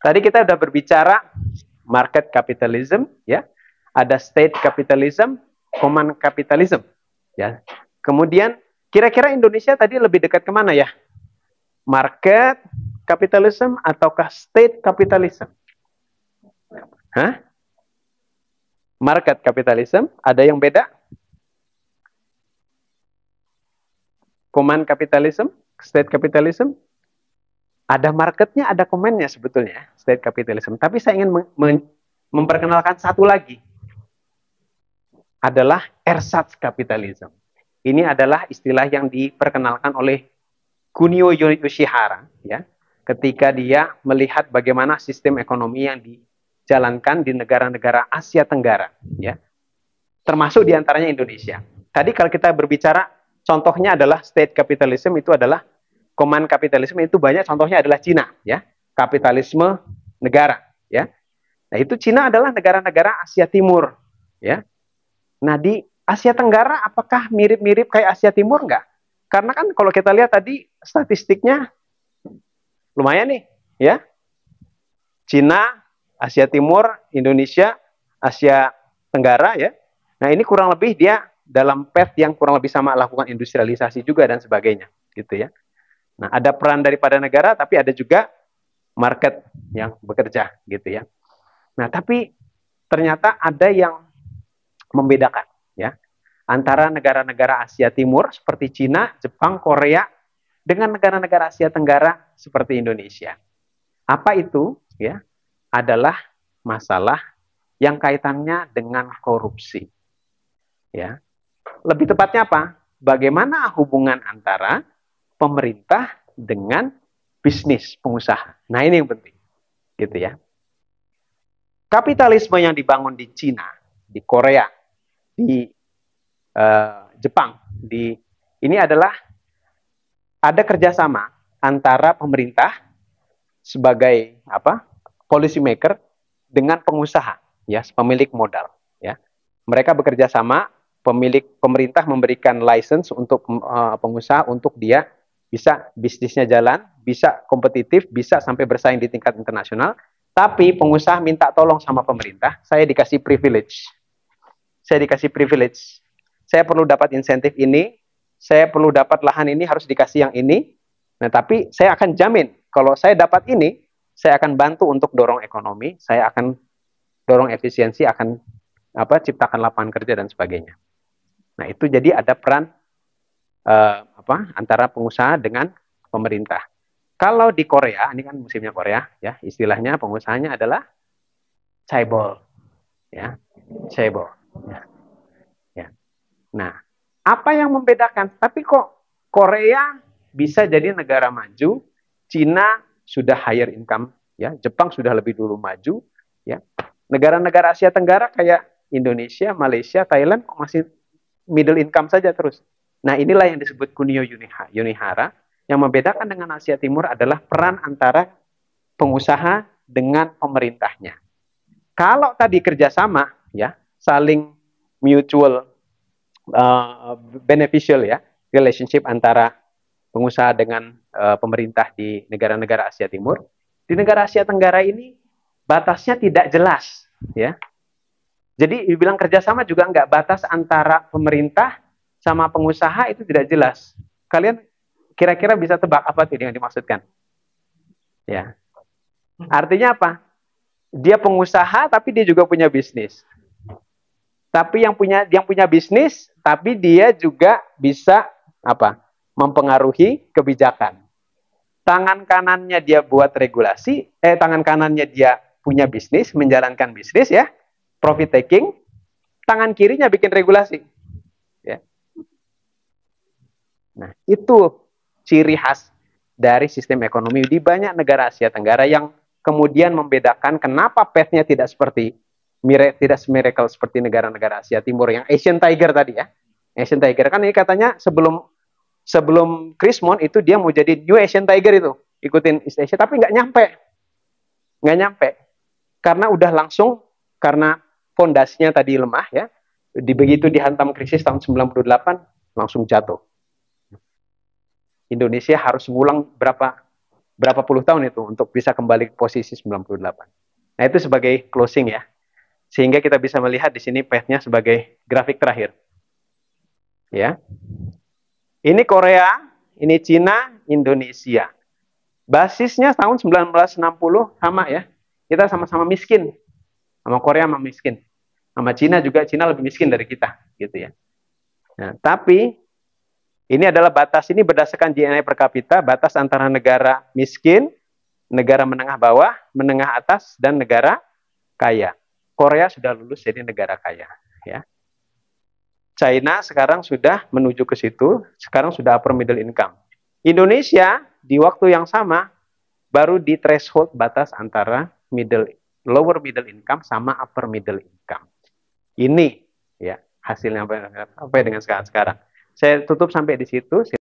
tadi kita udah berbicara market capitalism, ya, ada state capitalism, command capitalism, ya. Kemudian kira-kira Indonesia tadi lebih dekat kemana ya? Market capitalism ataukah state capitalism? Hah? Market capitalism, ada yang beda? Command capitalism, state capitalism, ada marketnya, ada command-nya sebetulnya, state capitalism. Tapi saya ingin memperkenalkan satu lagi, adalah ersatz capitalism. Ini adalah istilah yang diperkenalkan oleh Kunio Yoshihara, ya, ketika dia melihat bagaimana sistem ekonomi yang dijalankan di negara-negara Asia Tenggara, ya, termasuk diantaranya Indonesia. Tadi kalau kita berbicara contohnya adalah state capitalism, itu adalah command capitalism, itu banyak contohnya adalah Cina, ya, kapitalisme negara, ya. Nah itu Cina adalah negara-negara Asia Timur, ya. Nah di Asia Tenggara apakah mirip-mirip kayak Asia Timur? Enggak. Karena kan kalau kita lihat tadi statistiknya lumayan nih, ya. Cina, Asia Timur, Indonesia, Asia Tenggara, ya. Nah ini kurang lebih dia dalam path yang kurang lebih sama, lakukan industrialisasi juga dan sebagainya, gitu ya. Nah, ada peran daripada negara, tapi ada juga market yang bekerja, gitu ya. Nah, tapi ternyata ada yang membedakan, ya, antara negara-negara Asia Timur seperti Cina, Jepang, Korea dengan negara-negara Asia Tenggara seperti Indonesia. Apa itu? Ya, adalah masalah yang kaitannya dengan korupsi. Ya, lebih tepatnya apa? Bagaimana hubungan antara pemerintah dengan bisnis pengusaha. Nah, ini yang penting, gitu ya. Kapitalisme yang dibangun di Cina, di Korea, di Jepang, ini adalah ada kerjasama antara pemerintah sebagai policy maker dengan pengusaha, ya, pemilik modal, ya. Mereka bekerja sama, pemerintah memberikan license untuk pengusaha untuk dia bisa bisnisnya jalan, bisa kompetitif, bisa sampai bersaing di tingkat internasional. Tapi pengusaha minta tolong sama pemerintah, saya dikasih privilege. Saya perlu dapat insentif ini, saya perlu dapat lahan ini, harus dikasih yang ini. Nah, tapi saya akan jamin, kalau saya dapat ini, saya akan bantu untuk dorong ekonomi, saya akan dorong efisiensi, akan ciptakan lapangan kerja dan sebagainya. Nah, itu jadi ada peran antara pengusaha dengan pemerintah. Kalau di Korea, ini kan musimnya Korea, ya, istilahnya pengusahanya adalah chaebol, ya, chaebol. Ya. Nah, apa yang membedakan? Tapi kok Korea bisa jadi negara maju, Cina sudah higher income, ya, Jepang sudah lebih dulu maju, ya. Negara-negara Asia Tenggara kayak Indonesia, Malaysia, Thailand kok masih middle income saja terus. Nah, inilah yang disebut Kunio Yunihara. Yang membedakan dengan Asia Timur adalah peran antara pengusaha dengan pemerintahnya. Kalau tadi kerjasama, ya, saling mutual beneficial, ya, relationship antara pengusaha dengan pemerintah di negara-negara Asia Timur. Di negara Asia Tenggara ini batasnya tidak jelas, ya. Jadi dibilang kerjasama juga enggak, batas antara pemerintah sama pengusaha itu tidak jelas. Kalian kira-kira bisa tebak apa itu yang dimaksudkan? Ya. Artinya apa? Dia pengusaha tapi dia juga punya bisnis. Tapi yang punya bisnis tapi dia juga bisa mempengaruhi kebijakan. Tangan kanannya dia buat regulasi, tangan kanannya dia punya bisnis, menjalankan bisnis, ya, profit taking, tangan kirinya bikin regulasi. Ya. Nah, itu ciri khas dari sistem ekonomi di banyak negara Asia Tenggara yang kemudian membedakan kenapa path-nya tidak semiracle seperti negara-negara Asia Timur yang Asian Tiger tadi, ya. Asian Tiger kan ini katanya sebelum Krismon itu dia mau jadi New Asian Tiger itu, ikutin East Asia, tapi nggak nyampe, karena udah langsung, karena fondasinya tadi lemah, ya, begitu dihantam krisis tahun 98 langsung jatuh. Indonesia harus ngulang berapa puluh tahun itu untuk bisa kembali ke posisi 98. Nah, itu sebagai closing, ya, sehingga kita bisa melihat di sini path-nya sebagai grafik terakhir, ya. Ini Korea, ini Cina, Indonesia. Basisnya tahun 1960 sama, ya. Kita sama-sama miskin. Sama Korea sama miskin. Sama Cina juga, Cina lebih miskin dari kita, gitu, ya. Nah, tapi ini adalah batas, ini berdasarkan GNI per kapita, batas antara negara miskin, negara menengah bawah, menengah atas, dan negara kaya. Korea sudah lulus jadi negara kaya, ya. China sekarang sudah menuju ke situ, sekarang sudah upper middle income. Indonesia di waktu yang sama baru di threshold batas antara lower middle income sama upper middle income. Ini, ya, hasilnya sampai dengan sekarang. Saya tutup sampai di situ.